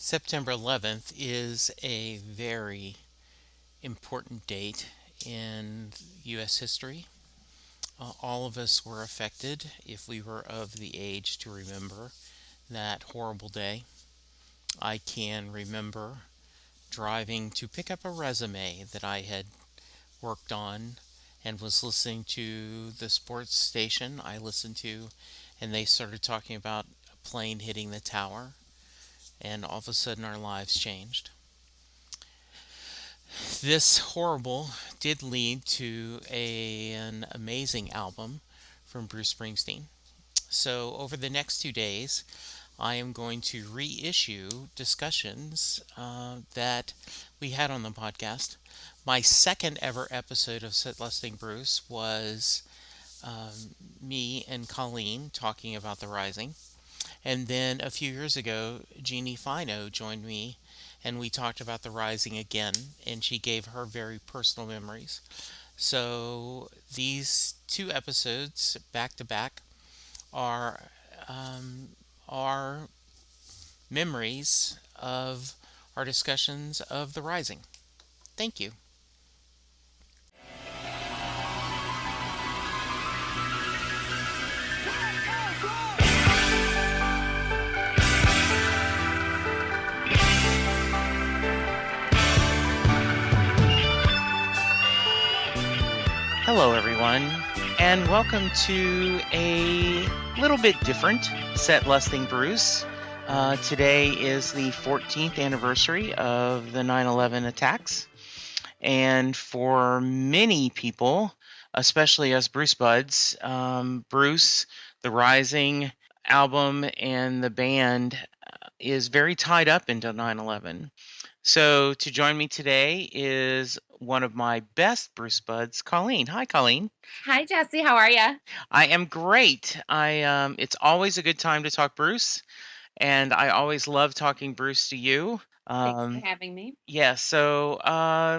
September 11th is a very important date in U.S. history. All of us were affected if we were of the age to remember that horrible day. I can remember driving to pick up a resume that I had worked on and was listening to the sports station I listened to, and they started talking about a plane hitting the tower, and all of a sudden our lives changed. This horrible did lead to an amazing album from Bruce Springsteen. So, over the next 2 days, I am going to reissue discussions that we had on the podcast. My second ever episode of Set Lusting Bruce was me and Colleen talking about The Rising. And then a few years ago, Jeannie Fino joined me and we talked about The Rising again, and she gave her very personal memories. So these two episodes, back to back, are our memories of our discussions of The Rising. Thank you. Hello, everyone, and welcome to a little bit different Set Lusting Bruce. Today is the 14th anniversary of the 9/11 attacks, and for many people, especially us Bruce buds, Bruce, the Rising album, and the band is very tied up into 9/11. So to join me today is one of my best Bruce buds, Colleen. Hi, Colleen. Hi, Jesse. How are you? I am great. It's always a good time to talk Bruce, and I always love talking Bruce to you. Thanks for having me. Yeah, so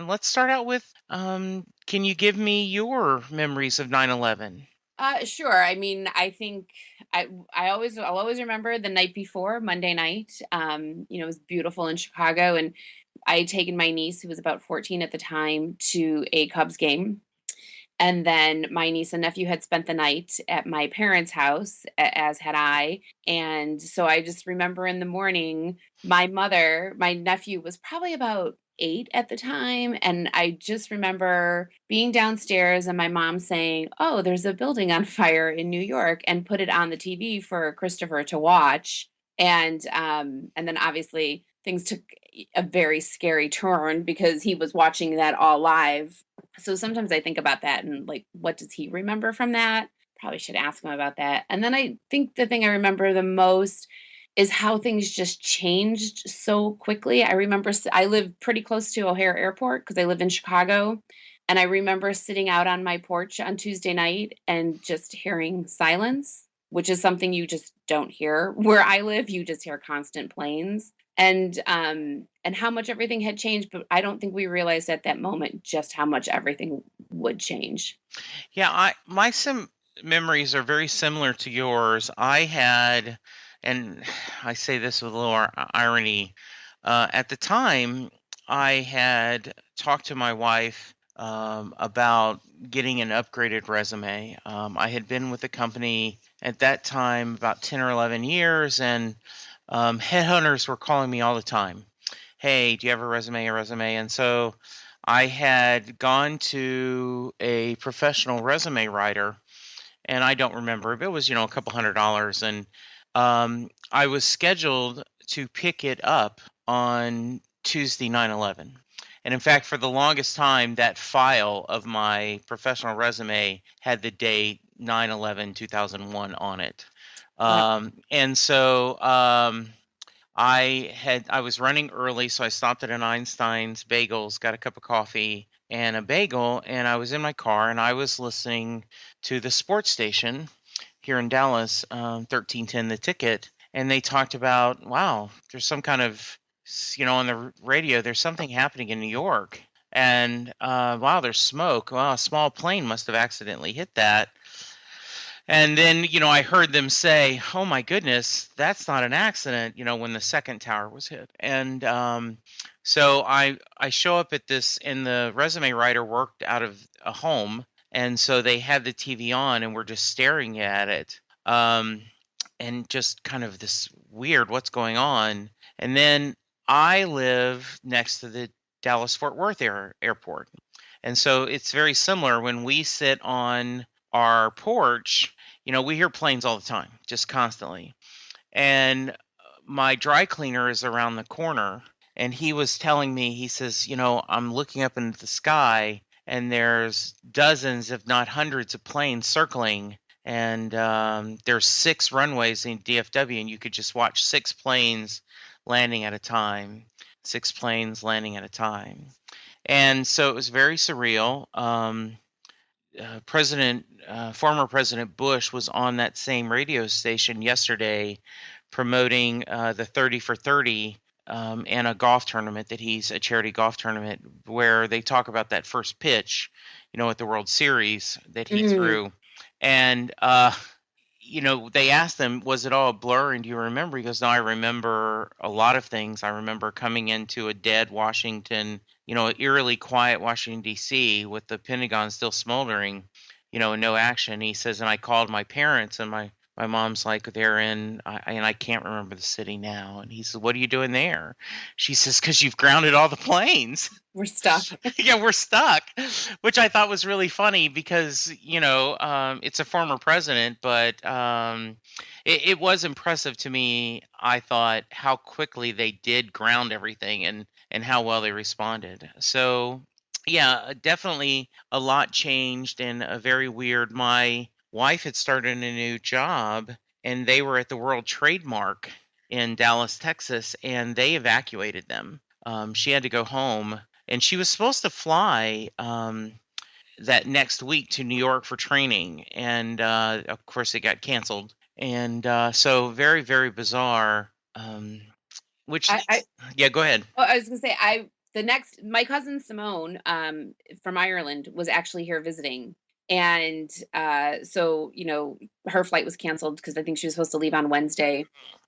let's start out with can you give me your memories of 9/11? Sure. I mean, I think I'll always remember the night before, Monday night. It was beautiful in Chicago, and I had taken my niece, who was about 14 at the time, to a Cubs game. And then my niece and nephew had spent the night at my parents' house, as had I. And so I just remember in the morning, my nephew was probably about 8 at the time. And I just remember being downstairs and my mom saying, "Oh, there's a building on fire in New York," and put it on the TV for Christopher to watch. And then obviously things took a very scary turn because he was watching that all live. So sometimes I think about that and like, what does he remember from that? Probably should ask him about that. And then I think the thing I remember the most is how things just changed so quickly. I remember I live pretty close to O'Hare Airport because I live in Chicago. And I remember sitting out on my porch on Tuesday night and just hearing silence, which is something you just don't hear where I live. You just hear constant planes. And how much everything had changed, but I don't think we realized at that moment just how much everything would change. Yeah, my memories are very similar to yours. I had, and I say this with a little irony, at the time I had talked to my wife about getting an upgraded resume. I had been with the company at that time about 10 or 11 years, and headhunters were calling me all the time. Hey, do you have a resume? And so I had gone to a professional resume writer, and I don't remember, but it was, a couple $100. And I was scheduled to pick it up on Tuesday, 9/11. And in fact, for the longest time, that file of my professional resume had the date 9/11/2001 on it. And so I was running early, so I stopped at an Einstein's Bagels, got a cup of coffee and a bagel, and I was in my car and I was listening to the sports station here in Dallas, 1310 The Ticket, and they talked about, wow, there's some kind of, on the radio, there's something happening in New York. And wow, there's smoke. Wow, a small plane must have accidentally hit that. And then, I heard them say, "Oh my goodness, that's not an accident," when the second tower was hit. And so I show up at this, and the resume writer worked out of a home, and so they had the TV on, and we're just staring at it, and just kind of this weird, what's going on? And then I live next to the Dallas Fort Worth airport, and so it's very similar when we sit on our porch. We hear planes all the time, just constantly. And my dry cleaner is around the corner, and he was telling me, he says, I'm looking up into the sky, and there's dozens, if not hundreds, of planes circling. And there's 6 runways in DFW, and you could just watch 6 planes landing at a time. 6 planes landing at a time. And so it was very surreal. Former President Bush was on that same radio station yesterday promoting the 30 for 30 and a golf tournament a charity golf tournament where they talk about that first pitch, at the World Series that he Mm. threw. And, they asked him, was it all a blur? And do you remember? He goes, no, I remember a lot of things. I remember coming into a dead Washington, eerily quiet Washington, D.C. with the Pentagon still smoldering, and no action. He says, and I called my parents, and my mom's like, and I can't remember the city now. And he says, what are you doing there? She says, because you've grounded all the planes. We're stuck. Yeah, we're stuck, which I thought was really funny because, it's a former president, but it was impressive to me, I thought, how quickly they did ground everything and how well they responded. So, yeah, definitely a lot changed and a very weird. My wife had started a new job, and they were at the World Trade Mark in Dallas, Texas, and they evacuated them. She had to go home, and she was supposed to fly that next week to New York for training, and of course it got canceled. And so very, very bizarre. Which I, I Yeah, go ahead. Oh, I was gonna say my cousin Simone from Ireland was actually here visiting, and so her flight was canceled because I think she was supposed to leave on Wednesday,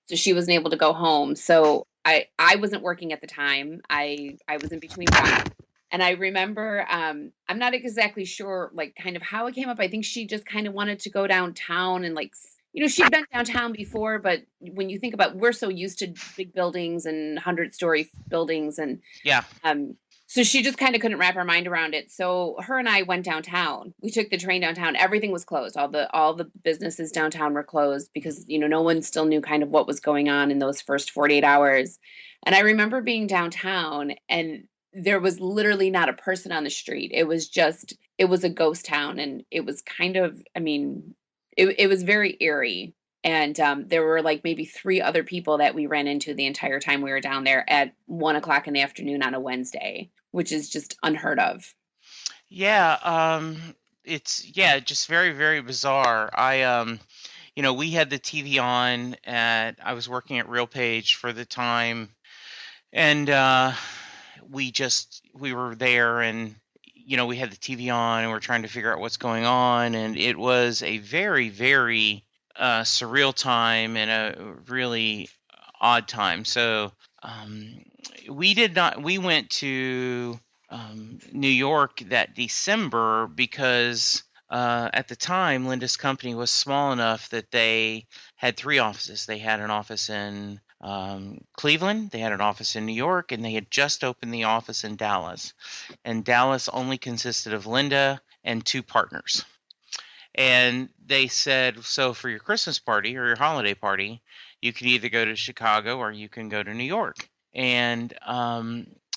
so she wasn't able to go home. So I wasn't working at the time. I was in between jobs. And I remember, I'm not exactly sure, like, kind of how it came up. I think she just kind of wanted to go downtown and, like, she'd been downtown before, but when you think about, we're so used to big buildings and 100-story buildings, and Yeah. so she just kind of couldn't wrap her mind around it. So her and I went downtown. We took the train downtown. Everything was closed. All the businesses downtown were closed because no one still knew kind of what was going on in those first 48 hours. And I remember being downtown, and there was literally not a person on the street. It was a ghost town, and it was kind of, I mean, it was very eerie. And there were like maybe 3 other people that we ran into the entire time we were down there at 1 o'clock in the afternoon on a Wednesday, which is just unheard of. Yeah, it's just very, very bizarre. We had the TV on I was working at RealPage for the time, and we were there, and we had the TV on, and we're trying to figure out what's going on, and it was a very, very surreal time and a really odd time. So we went to New York that December because at the time Linda's company was small enough that they had 3 offices. They had an office in Cleveland, they had an office in New York, and they had just opened the office in Dallas. And Dallas only consisted of Linda and 2 partners. And they said, so for your Christmas party or your holiday party, you can either go to Chicago or you can go to New York. And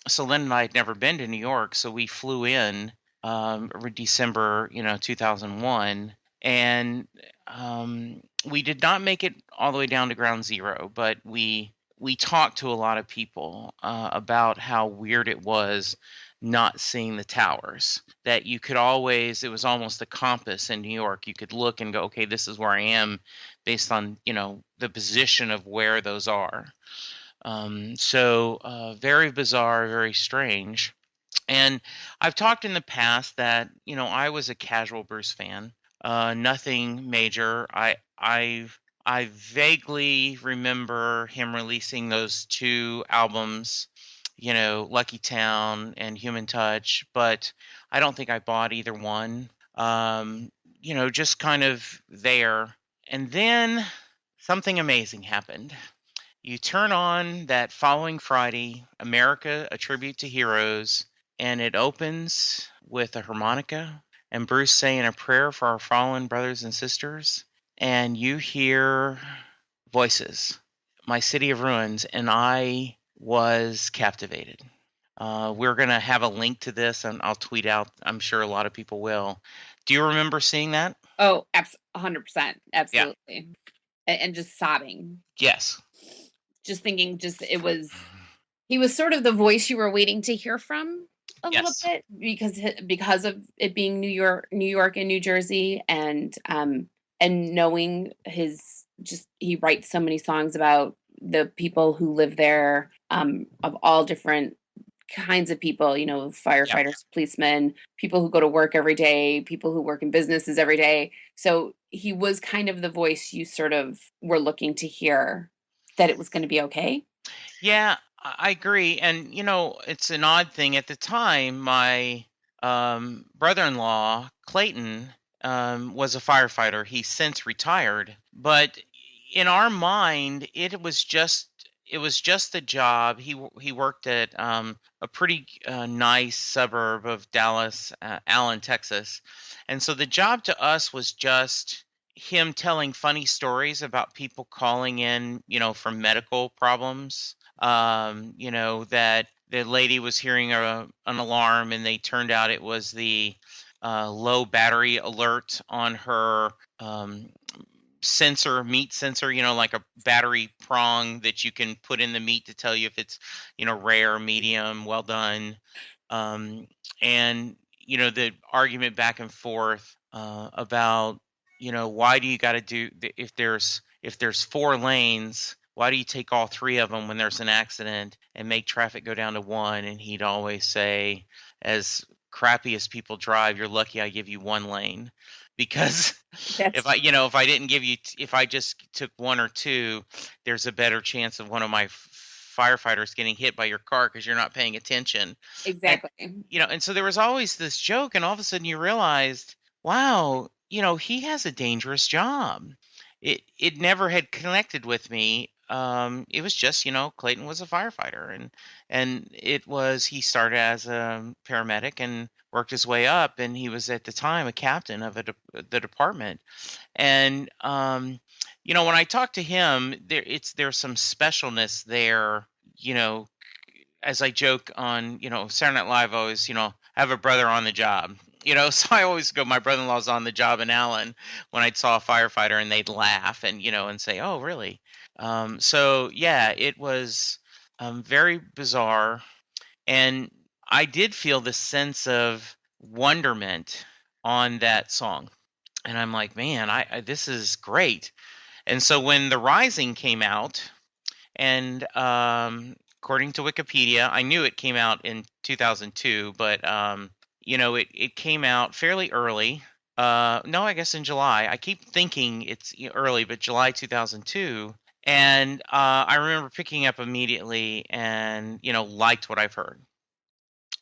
so Lynn and I had never been to New York, so we flew in December, 2001, and we did not make it all the way down to ground zero, but we talked to a lot of people about how weird it was not seeing the towers. That you could always, it was almost a compass in New York. You could look and go, okay, this is where I am based on, the position of where those are. So very bizarre, very strange. And I've talked in the past that, I was a casual Bruce fan. Nothing major. I vaguely remember him releasing those two albums, Lucky Town and Human Touch, but I don't think I bought either one. Just kind of there. And then something amazing happened. You turn on that following Friday, America, A Tribute to Heroes, and it opens with a harmonica and Bruce saying a prayer for our fallen brothers and sisters. And you hear voices, My City of Ruins, and I was captivated. We're going to have a link to this, and I'll tweet out. I'm sure a lot of people will. Do you remember seeing that? Oh, 100%. Yeah. Absolutely. And just sobbing. Yes. Just thinking, he was sort of the voice you were waiting to hear from a little Yes. bit because of it being New York and New Jersey, and knowing he writes so many songs about the people who live there, of all different kinds of people, Yeah. firefighters, policemen, people who go to work every day, people who work in businesses every day. So he was kind of the voice you sort of were looking to hear, that it was going to be okay. Yeah, I agree. And, it's an odd thing. At the time, my brother-in-law, Clayton, was a firefighter. He's since retired. But in our mind, it was just the job. He worked at a pretty nice suburb of Dallas, Allen, Texas. And so the job to us was just him telling funny stories about people calling in, for medical problems. That the lady was hearing an alarm, and they turned out it was the low battery alert on her meat sensor, like a battery prong that you can put in the meat to tell you if it's, rare, medium, well done. And, the argument back and forth about, why do you got to do, if there's 4 lanes, why do you take all 3 of them when there's an accident and make traffic go down to 1? And he'd always say, as crappy as people drive, you're lucky I give you 1 lane, because That's if I just took 1 or 2, there's a better chance of one of my firefighters getting hit by your car because you're not paying attention. And exactly. and so there was always this joke, and all of a sudden you realized, wow, he has a dangerous job. It never had connected with me. It was just, Clayton was a firefighter, and he started as a paramedic and worked his way up, and he was at the time a captain of the department. And when I talked to him, there's some specialness there. As I joke on, Saturday Night Live, I always, I have a brother on the job. So I always go, my brother-in-law's on the job in Allen, when I saw a firefighter, and they'd laugh and say, oh, really? So yeah, it was very bizarre. And I did feel this sense of wonderment on that song. And I'm like, man, this is great. And so when The Rising came out, and according to Wikipedia, I knew it came out in 2002, but it came out fairly early. No, I guess in July. I keep thinking it's early, but July 2002. And I remember picking up immediately and, liked what I've heard.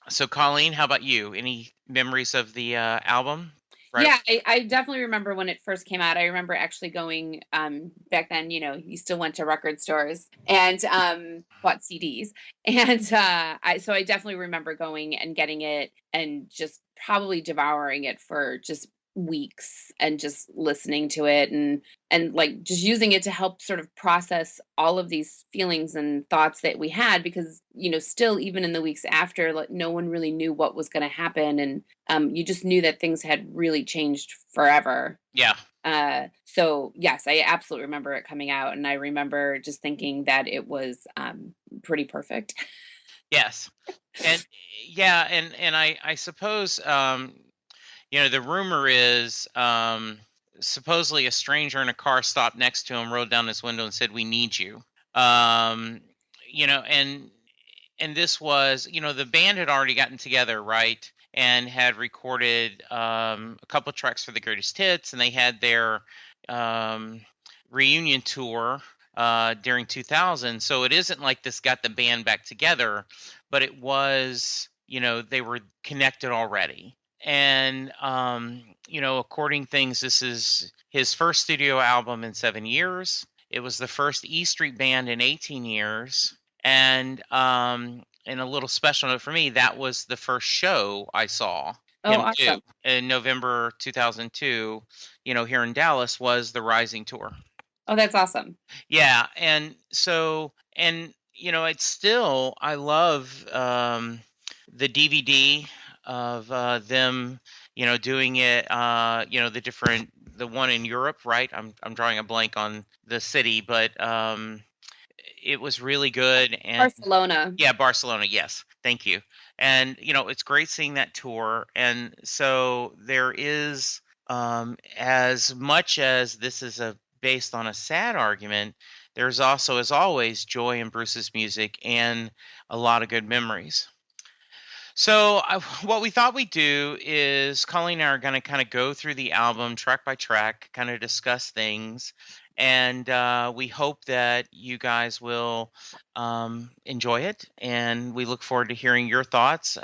So, Colleen, how about you? Any memories of the album? Right. Yeah, I definitely remember when it first came out. I remember actually going, back then, you still went to record stores and bought CDs. And I definitely remember going and getting it and just probably devouring it for just weeks, and just listening to it, and like just using it to help sort of process all of these feelings and thoughts that we had, because still, even in the weeks after, like, no one really knew what was going to happen, and you just knew that things had really changed forever. Yeah. So yes, I absolutely remember it coming out, and I remember just thinking that it was pretty perfect. Yes. And yeah, and I suppose the rumor is supposedly a stranger in a car stopped next to him, rolled down his window, and said, "We need you." Um, and this was, the band had already gotten together, right? and had recorded a couple tracks for the greatest hits, and they had their um, reunion tour during 2000. So it isn't like this got the band back together, but it was, they were connected already. And, according things, this is his first studio album in 7 years. It was the first E Street band in 18 years. And a little special note for me, that was the first show I saw Oh, him do awesome. in November 2002, here in Dallas, was the Rising tour. Oh, that's awesome. Yeah, and so, it's still, I love the DVD of them, doing it, the one in Europe, right? I'm drawing a blank on the city, but it was really good. And Barcelona. yeah, Barcelona, yes. Thank you. And it's great seeing that tour. And so there is, as much as this is based on a sad argument, there's also, as always, joy in Bruce's music and a lot of good memories. So what we thought we'd do is Colleen and I are going to kind of go through the album track by track, kind of discuss things, and we hope that you guys will enjoy it, and we look forward to hearing your thoughts.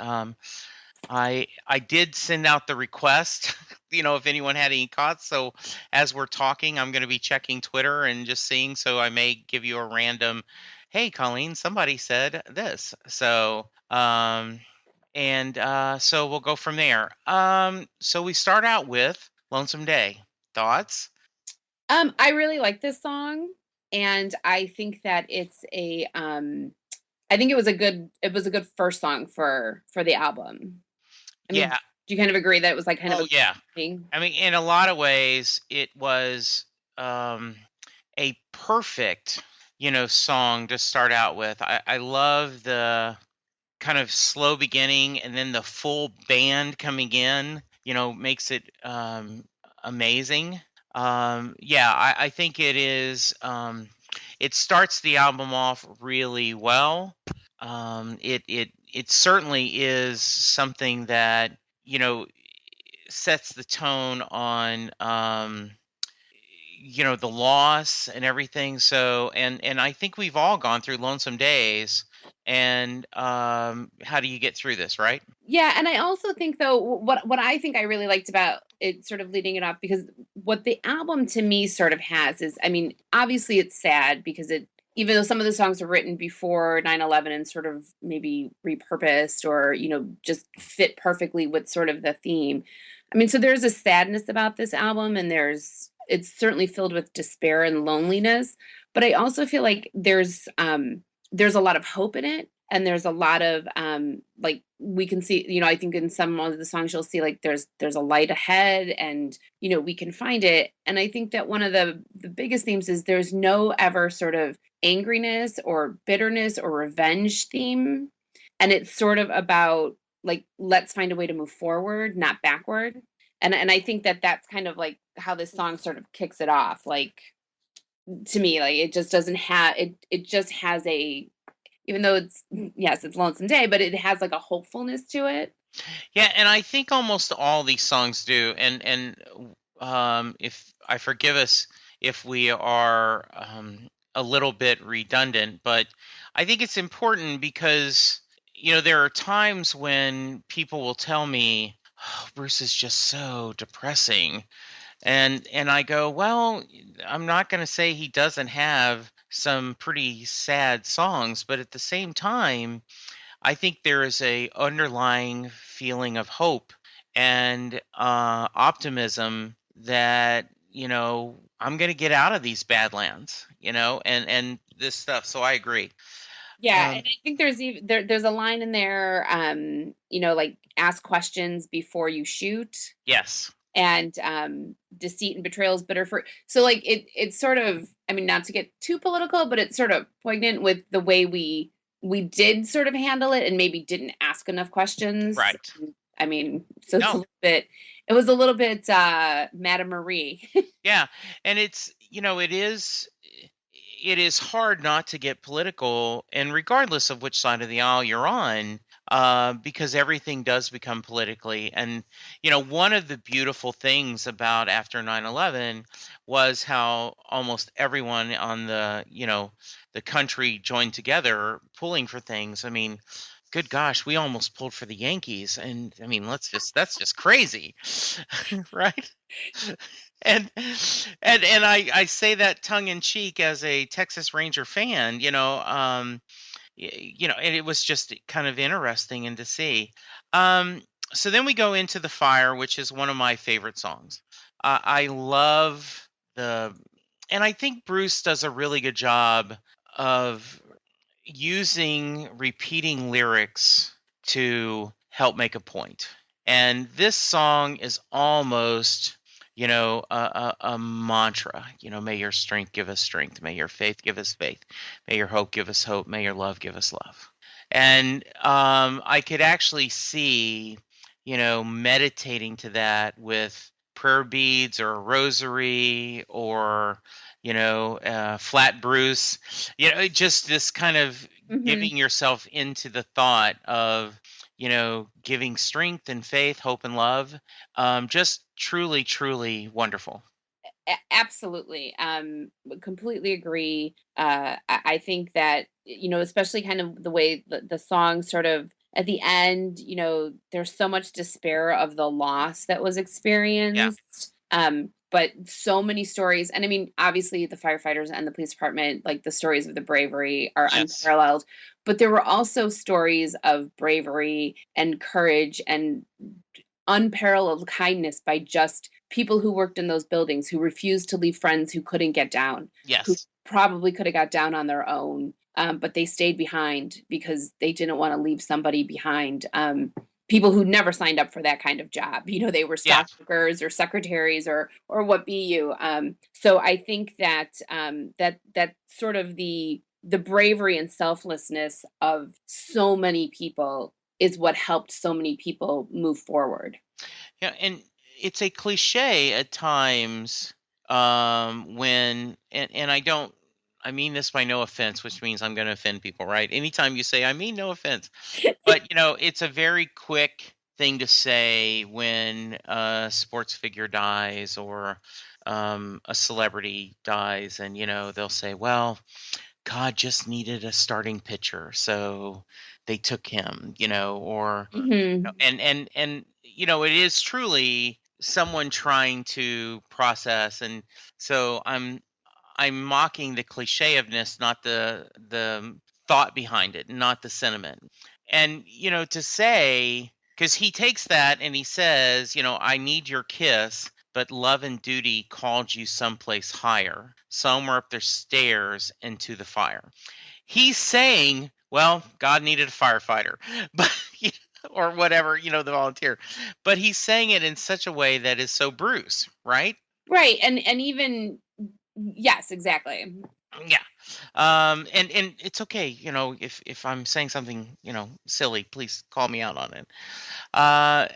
I did send out the request, if anyone had any thoughts. So as we're talking, I'm going to be checking Twitter and just seeing. So I may give you a random, "Hey, Colleen, somebody said this." So so we'll go from there. So we start out with "Lonesome Day." Thoughts? I really like this song, and I think that I think it was a good first song for the album. I mean, Yeah. do you kind of agree that it was like kind of Oh, a yeah. thing? I mean, in a lot of ways, it was um, a perfect, song to start out with. I love the kind of slow beginning, and then the full band coming in, makes it amazing. Yeah, I think it is. It starts the album off really well. It certainly is something that sets the tone on the loss and everything. So and I think we've all gone through lonesome days. And how do you get through this, right? Yeah, and I also think though what I think I really liked about it sort of leading it off because what the album to me sort of has is I mean, obviously it's sad because it even though some of the songs were written before 9/11 and sort of maybe repurposed or, just fit perfectly with sort of the theme. I mean, so there's a sadness about this album and it's certainly filled with despair and loneliness, but I also feel like there's a lot of hope in it and there's a lot of like we can see I think in some of the songs you'll see like there's a light ahead and we can find it, and I think that one of the biggest themes is there's no ever sort of angriness or bitterness or revenge theme, and it's sort of about like let's find a way to move forward, not backward. And I think that that's kind of like how this song sort of kicks it off, like to me like it just doesn't have it just has a even though it's yes, it's Lonesome Day, but it has like a hopefulness to it. Yeah, and I think almost all these songs do. And if I forgive us if we are a little bit redundant, but I think it's important because there are times when people will tell me, "Oh, Bruce is just so depressing," and I go, "Well, I'm not going to say he doesn't have some pretty sad songs, but at the same time, I think there is a underlying feeling of hope and optimism that I'm going to get out of these badlands, and this stuff." So I agree. Yeah, Um, and I think there's even there's a line in there, like ask questions before you shoot, yes. and deceit and betrayal is bitter for. So like it's sort of I mean not to get too political, but it's sort of poignant with the way we did sort of handle it and maybe didn't ask enough questions. Right. I mean, so it's a No. little bit it was a little bit Madame Marie. Yeah, and it is hard not to get political, and regardless of which side of the aisle you're on, because everything does become politically. And, one of the beautiful things about after 9/11 was how almost everyone on the country joined together pulling for things. I mean, good gosh, we almost pulled for the Yankees. And I mean, that's just crazy, right? And I say that tongue in cheek as a Texas Ranger fan, and it was just kind of interesting and to see. Um, so then we go into The Fire, which is one of my favorite songs. I love the, and I think Bruce does a really good job of using repeating lyrics to help make a point. And this song is almost, a mantra. May your strength give us strength. May your faith give us faith. May your hope give us hope. May your love give us love. And I could actually see, meditating to that with prayer beads or a rosary or flat Bruce, just this kind of Hmm. giving yourself into the thought of, giving strength and faith, hope and love. Just truly, truly wonderful. Absolutely. Completely agree. I think that, especially kind of the way the song sort of at the end, there's so much despair of the loss that was Yeah. experienced. But so many stories. And I mean, obviously, the firefighters and the police department, like the stories of the bravery are Yes. unparalleled. But there were also stories of bravery and courage and unparalleled kindness by just people who worked in those buildings who refused to leave friends who couldn't get down, who Yes. probably could have got down on their own, but they stayed behind because they didn't want to leave somebody behind. People who never signed up for that kind of job, they were Yeah. stockworkers or secretaries or what be you. So I think that that sort of the bravery and selflessness of so many people is what helped so many people move forward. Yeah. And it's a cliche at times, and I mean this by no offense, which means I'm going to offend people, right? Anytime you say, I mean no offense. But, it's a very quick thing to say when a sports figure dies or a celebrity dies, and, they'll say, well, God just needed a starting pitcher, so they took him, or Mhm. it is truly someone trying to process. And so I'm mocking the cliche of this, not the thought behind it, not the sentiment. And to say, because he takes that and he says, I need your kiss, but love and duty called you someplace higher, somewhere up the stairs into the fire. He's saying, well, God needed a firefighter, but or whatever, the volunteer. But he's saying it in such a way that is so Bruce, right? Right, and even yes, exactly. Yeah. And it's okay, if I'm saying something, silly, please call me out on it. Uh,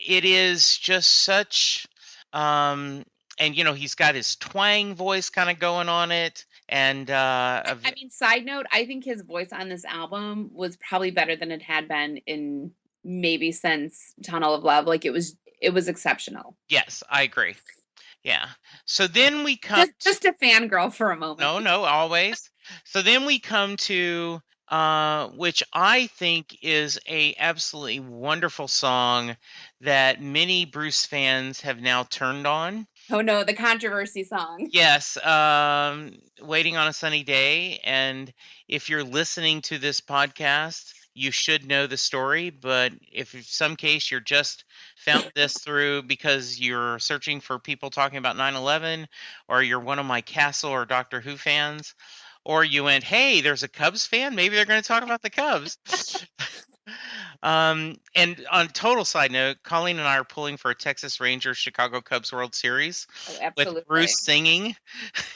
it is just such, um, and he's got his twang voice kind of going on it, and I mean, side note, I think his voice on this album was probably better than it had been in maybe since Tunnel of Love. Like it was exceptional. yes, I agree. Yeah. So then we come Just a fangirl for a moment. No, no, always. So then we come to which I think is a absolutely wonderful song that many Bruce fans have now turned on. Oh no, the controversy song. Yes, Waiting on a Sunny Day. And if you're listening to this podcast, you should know the story. But if in some case you're just found this through because you're searching for people talking about 9/11, or you're one of my Castle or Doctor Who fans, or you went, hey, there's a Cubs fan, maybe they're going to talk about the Cubs. And on total side note, Colleen and I are pulling for a Texas Rangers Chicago Cubs World Series Oh, with absolutely. Bruce singing,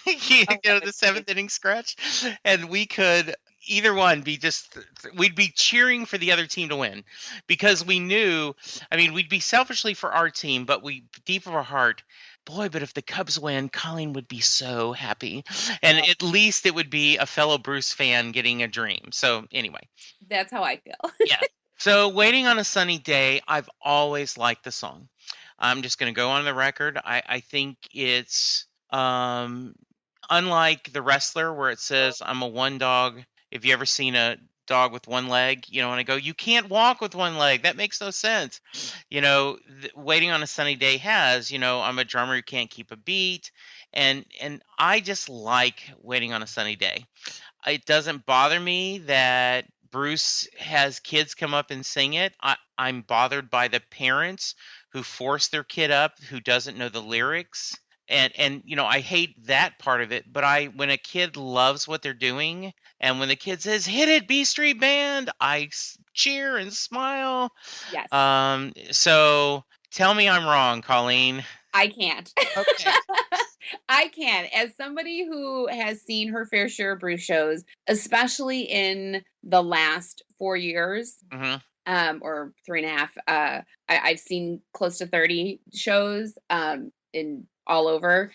Oh, that the would seventh be inning scratch, and we could either one be just we'd be cheering for the other team to win because we knew, I mean, we'd be selfishly for our team, but we deep of our heart, boy, but if the Cubs win, Colleen would be so happy, and oh, at least it would be a fellow Bruce fan getting a dream. So anyway, that's how I feel. yeah. So, Waiting on a Sunny Day, I've always liked the song. I'm just going to go on the record. I think it's unlike The Wrestler, where it says, I'm a one dog. If you ever seen a dog with one leg, and I go, you can't walk with one leg. That makes no sense. Waiting on a Sunny Day has, I'm a drummer who can't keep a beat. And I just like Waiting on a Sunny Day. It doesn't bother me that Bruce has kids come up and sing it. I'm bothered by the parents who force their kid up who doesn't know the lyrics. And I hate that part of it. But when a kid loves what they're doing, and when the kid says "Hit it, B Street Band," I cheer and smile. Yes, So tell me I'm wrong, Colleen. I can't. Okay. I can. As somebody who has seen her fair share of Bruce shows, especially in the last 4 years, Hmm. or 3.5, I've seen close to 30 shows in all over.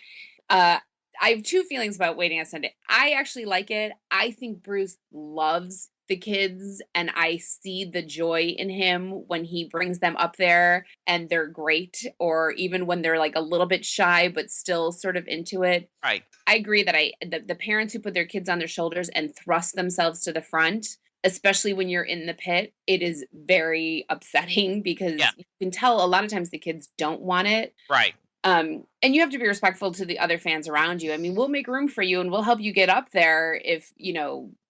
I have two feelings about Waiting on Sunday. I actually like it. I think Bruce loves the kids, and I see the joy in him when he brings them up there and they're great, or even when they're like a little bit shy but still sort of into it. Right. I agree that the parents who put their kids on their shoulders and thrust themselves to the front, especially when you're in the pit, it is very upsetting because Yeah. you can tell a lot of times the kids don't want it. Right. And you have to be respectful to the other fans around you. I mean, we'll make room for you and we'll help you get up there if,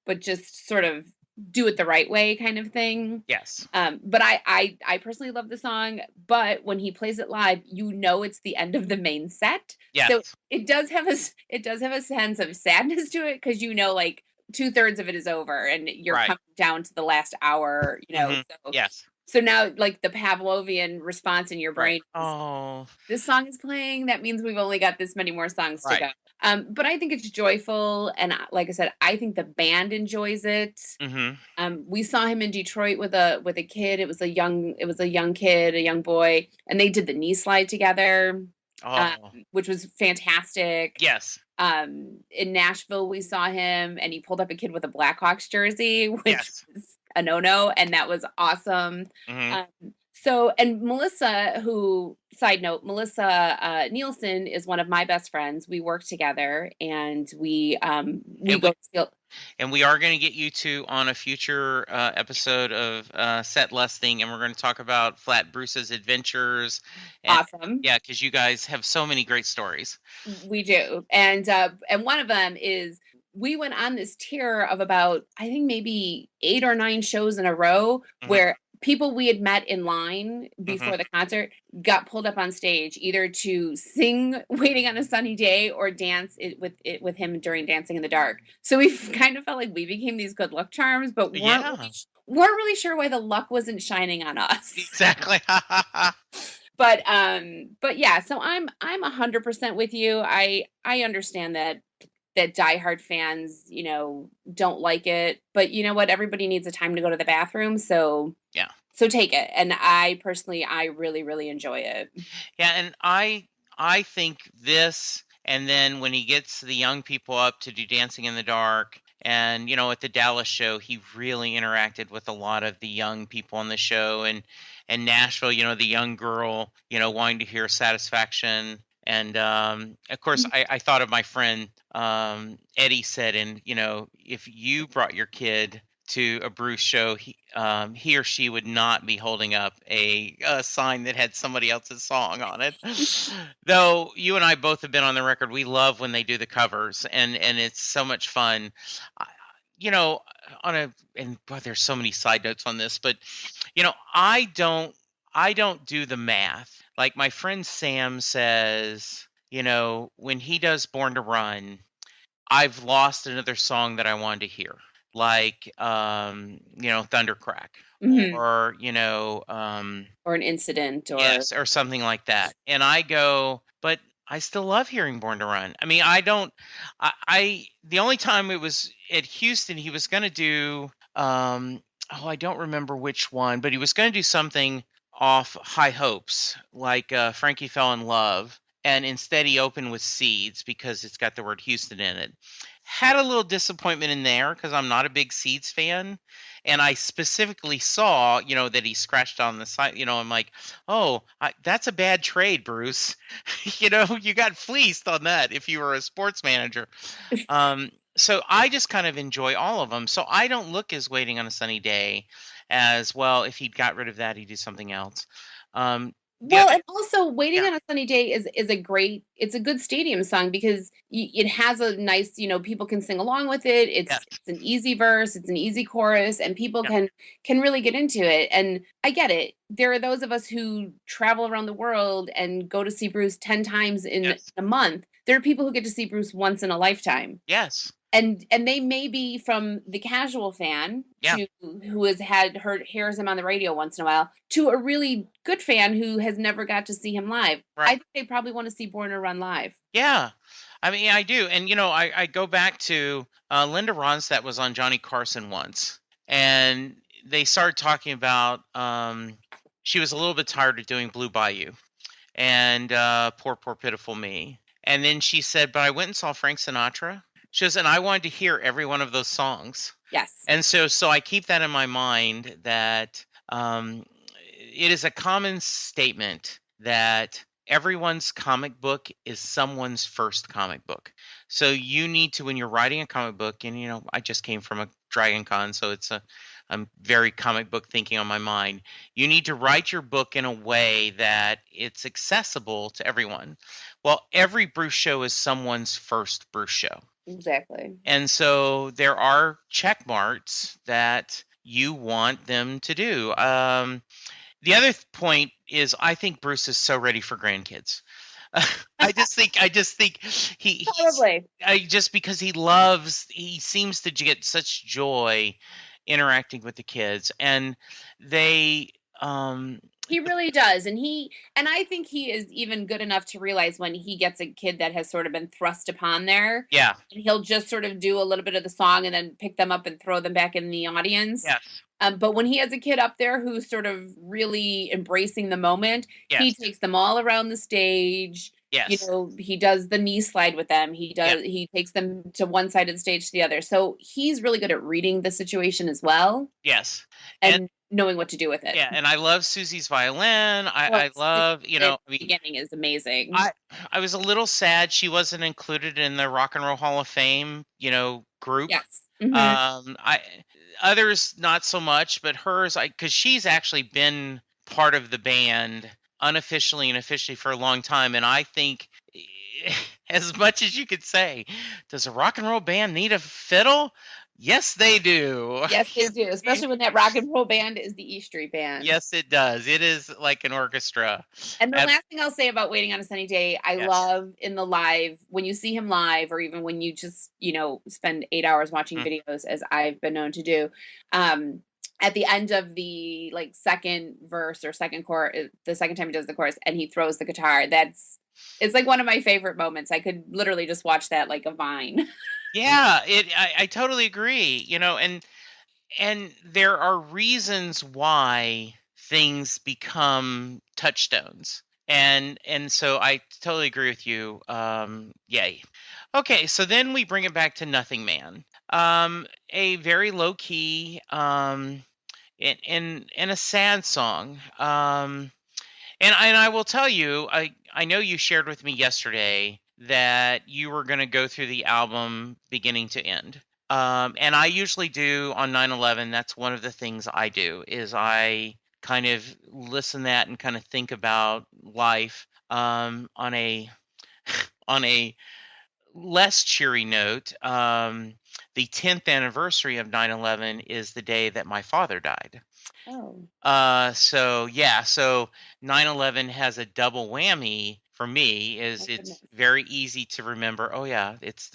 but just sort of do it the right way kind of thing. Yes. But I personally love the song, but when he plays it live, it's the end of the main set. Yes. So it does have a sense of sadness to it because like 2/3 of it is over and you're Right. coming down to the last hour, Mhm. so Yes. so now like the Pavlovian response in your brain Right. is, Oh. this song is playing, that means we've only got this many more songs to Right. go. But I think it's joyful, and like I said, I think the band enjoys it. Mhm. We saw him in Detroit with a kid. It was a young kid, a young boy, and they did the knee slide together, Oh. which was fantastic. Yes. In Nashville, we saw him, and he pulled up a kid with a Blackhawks jersey, which Yes. was a no-no, and that was awesome. Mhm. And Melissa, side note, Melissa Nielsen is one of my best friends. We work together, and we go to And we are going to get you two on a future episode of Set Lusting, and we're going to talk about Flat Bruce's adventures. And, awesome. Yeah, because you guys have so many great stories. We do, and one of them is we went on this tier of about, I think, maybe 8 or 9 shows in a row where people we had met in line before the concert got pulled up on stage either to sing Waiting on a Sunny Day or dance with him during Dancing in the Dark. So we kind of felt like we became these good luck charms, but weren't really sure why the luck wasn't shining on us. Exactly. But yeah, so I'm 100% with you. I understand that diehard fans, don't like it, but you know what? Everybody needs a time to go to the bathroom, so yeah. So take it. And I really, really enjoy it. Yeah, and I think this, and then when he gets the young people up to do Dancing in the Dark, and at the Dallas show, he really interacted with a lot of the young people on the show, and Nashville, the young girl, wanting to hear Satisfaction. And of course, I thought of my friend Eddie said, and if you brought your kid to a Bruce show, he or she would not be holding up a sign that had somebody else's song on it. Though you and I both have been on the record, we love when they do the covers, and it's so much fun. Boy, there's so many side notes on this, but I don't do the math. Like my friend Sam says, when he does Born to Run, I've lost another song that I wanted to hear, like Thundercrack, or or An Incident, or something like that. And I go, but I still love hearing Born to Run. I mean, the only time it was at Houston, he was going to do I don't remember which one, but he was going to do something off High Hopes, like Frankie Fell in Love, and instead he opened with Seeds because it's got the word Houston in it. Had a little disappointment in there because I'm not a big Seeds fan, and I specifically saw, that he scratched on the side. I'm like, oh, that's a bad trade, Bruce. You got fleeced on that if you were a sports manager. So I just kind of enjoy all of them. So I don't look as Waiting on a Sunny Day as well. If he'd got rid of that, he'd do something else. The Well, other, and also Waiting yeah, on a Sunny Day is it's a good stadium song because it has a nice, people can sing along with it. yes, It's an easy verse, it's an easy chorus, and people yeah, can really get into it. And I get it. There are those of us who travel around the world and go to see Bruce 10 times in yes, a month. There are people who get to see Bruce once in a lifetime. yes, And they may be from the casual fan yeah, to who has hears him on the radio once in a while to a really good fan who has never got to see him live. I right. think they probably want to see Born to Run live. Yeah. I mean, I do. And, I go back to Linda Ronstadt was on Johnny Carson once, and they started talking about she was a little bit tired of doing Blue Bayou and Poor, Poor, Pitiful Me. And then she said, but I went and saw Frank Sinatra. She goes, and I wanted to hear every one of those songs. Yes, And so I keep that in my mind that it is a common statement that everyone's comic book is someone's first comic book. So you need to, when you're writing a comic book, and I just came from a Dragon Con, so I'm very comic book thinking on my mind. You need to write your book in a way that it's accessible to everyone. Well, every Bruce show is someone's first Bruce show. exactly. And so there are check marks that you want them to do. The other point is I think Bruce is so ready for grandkids. I just think he's Probably. just because he seems to get such joy interacting with the kids, and they He really does. And I think he is even good enough to realize when he gets a kid that has sort of been thrust upon there, yeah, and he'll just sort of do a little bit of the song and then pick them up and throw them back in the audience. yes, But when he has a kid up there who's sort of really embracing the moment, he yes, takes them all around the stage. yes, He does the knee slide with them. yeah, He takes them to one side of the stage to the other. So he's really good at reading the situation as well yes. And and knowing what to do with it. yeah, and I love Susie's violin. Well, I love, the I mean, beginning is amazing. I I was a little sad she wasn't included in the Rock and Roll Hall of Fame, group. Yes. Hmm. I others not so much, but hers, because she's actually been part of the band unofficially and officially for a long time, and I think as much as you could say, does a rock and roll band need a fiddle? Yes, they do. Yes, they do, especially when that rock and roll band is the E Street Band. Yes, it does. It is like an orchestra. And the Ab- last thing I'll say about Waiting on a Sunny Day, I yes. love in the live, when you see him live, or even when you just, spend 8 hours watching Mm, videos, as I've been known to do, at the end of the like second verse or second chorus, the second time he does the chorus and he throws the guitar, it's like one of my favorite moments. I could literally just watch that like a vine. yeah, I totally agree. And there are reasons why things become touchstones. And so I totally agree with you. Yay. Okay, so then we bring it back to Nothing Man. A very low key in a sad song. And I will tell you, I know you shared with me yesterday that you were going to go through the album beginning to end. And I usually do on 9/11. That's one of the things I do is I kind of listen that and kind of think about life on a less cheery note. The 10th anniversary of 9/11 is the day that my father died. Oh, So yeah, so 9/11 has a double whammy for me is my it's goodness. very easy to remember, oh yeah, this is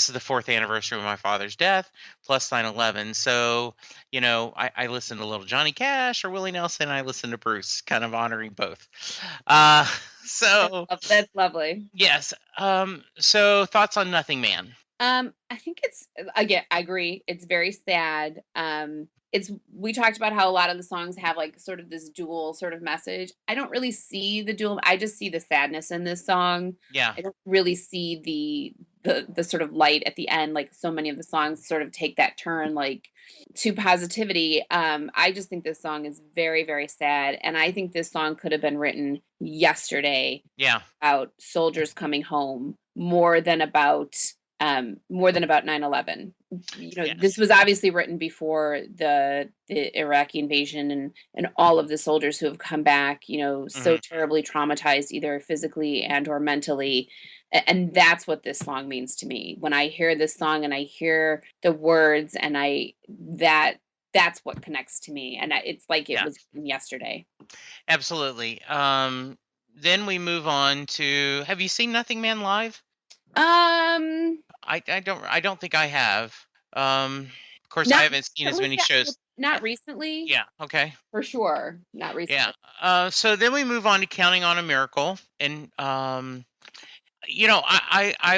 the fourth anniversary of my father's death plus 9/11. So, I listen to little Johnny Cash or Willie Nelson, I listen to Bruce, kind of honoring both. Uh so That's lovely. yes. So thoughts on Nothing Man. I think it's again, I agree. It's very sad. It's we talked about how a lot of the songs have like sort of this dual sort of message. I don't really see the dual. I just see the sadness in this song. Yeah. I don't really see the sort of light at the end, like so many of the songs sort of take that turn like to positivity. I just think this song is very, very sad, and I think this song could have been written yesterday Yeah. about soldiers coming home more than about 9/11. This Yes. was obviously written before the Iraqi invasion, and all of the soldiers who have come back, so Hmm. terribly traumatized, either physically and or mentally. And that's what this song means to me. When I hear this song and I hear the words, and that's what connects to me. And it's like it Yeah. was yesterday. Absolutely. Then we move on to, have you seen Nothing Man live? Um, I don't think I have. Of course, I Not haven't seen as recently, many shows. not recently, Yeah. Okay. for sure. Not Yeah. recently. So then we move on to Counting on a Miracle, and I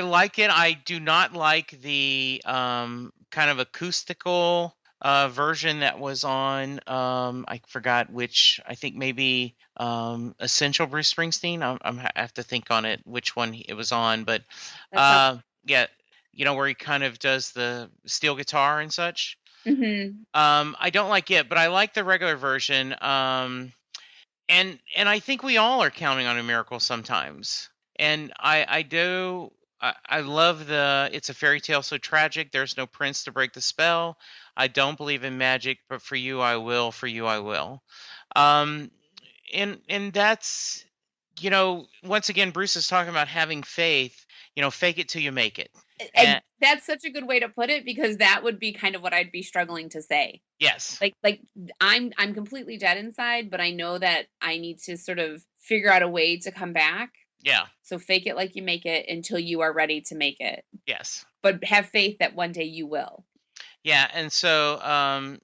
like it. I do not like the kind of acoustical version that was on. I forgot which. I think maybe Essential Bruce Springsteen. I have to think on it which one it was on, but That sounds. yeah, where he kind of does the steel guitar and such. Hmm. I don't like it, but I like the regular version. And I think we all are counting on a miracle sometimes. And I do. I love the "It's a fairy tale so tragic. There's no prince to break the spell. I don't believe in magic, but for you I will. For you I will." Um, and that's, once again, Bruce is talking about having faith. Fake it till you make it. And And that's such a good way to put it, because that would be kind of what I'd be struggling to say. yes, Like I'm completely dead inside, but I know that I need to sort of figure out a way to come back. yeah, So fake it like you make it until you are ready to make it. yes. But have faith that one day you will. Yeah, and so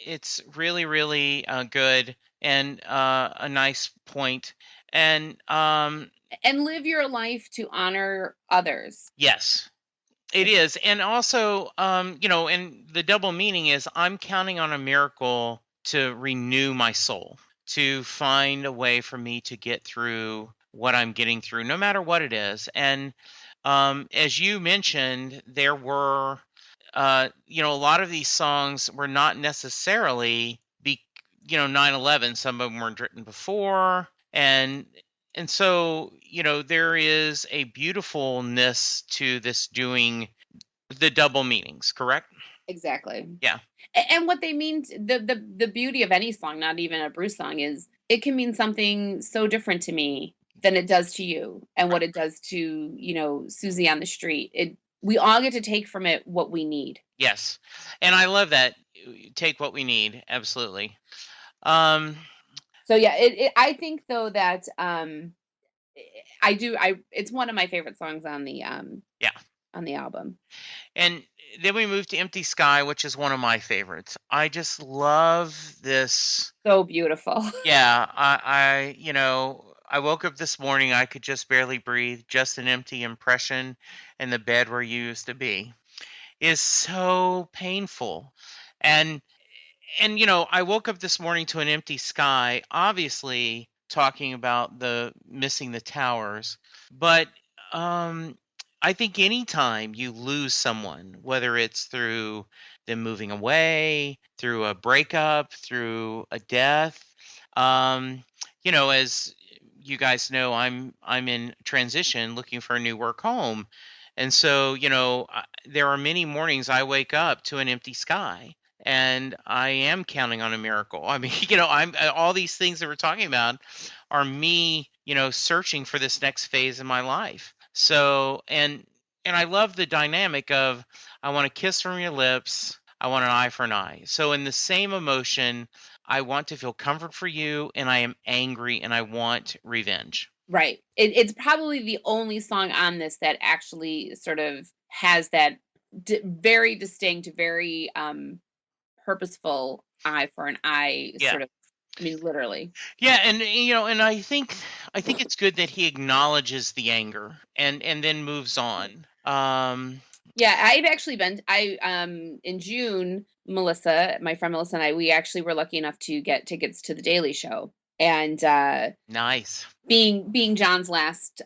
it's really, really good, and a nice point. And And live your life to honor others. yes, it is. And also, and the double meaning is I'm counting on a miracle to renew my soul, to find a way for me to get through what I'm getting through, no matter what it is. And as you mentioned, there were a lot of these songs were not necessarily 9/11. Some of them weren't written before, and so there is a beautifulness to this doing the double meanings. Correct? Exactly. Yeah. And what they mean, the beauty of any song, not even a Bruce song, is it can mean something so different to me than it does to you, and what it does to Susie on the street. We all get to take from it what we need. Yes, and I love that. Take what we need. Absolutely. Um, So yeah, I think though that I do I it's one of my favorite songs yeah. on the album. And then we move to Empty Sky, which is one of my favorites. I just love this. So beautiful. Yeah, I woke up this morning, I could just barely breathe, just an empty impression, and the bed where you used to be is so painful. And I woke up this morning to an empty sky, obviously talking about the missing the towers, but um I think anytime you lose someone, whether it's through them moving away, through a breakup, through a death, as you guys know, I'm in transition looking for a new work home. And so, there are many mornings I wake up to an empty sky, and I am counting on a miracle. I mean, I'm all these things that we're talking about are me, searching for this next phase in my life. So, and I love the dynamic of I want a kiss from your lips, I want an eye for an eye. So in the same emotion, I want to feel comfort for you, and I am angry, and I want revenge. Right. It's probably the only song on this that actually sort of has that very distinct, very purposeful eye for an eye Yeah. sort of. I mean, literally. Yeah, and and I think it's good that he acknowledges the anger and then moves on. Yeah, I've actually been. In June, Melissa, my friend Melissa and I, we actually were lucky enough to get tickets to the Daily Show. And Nice. being John's last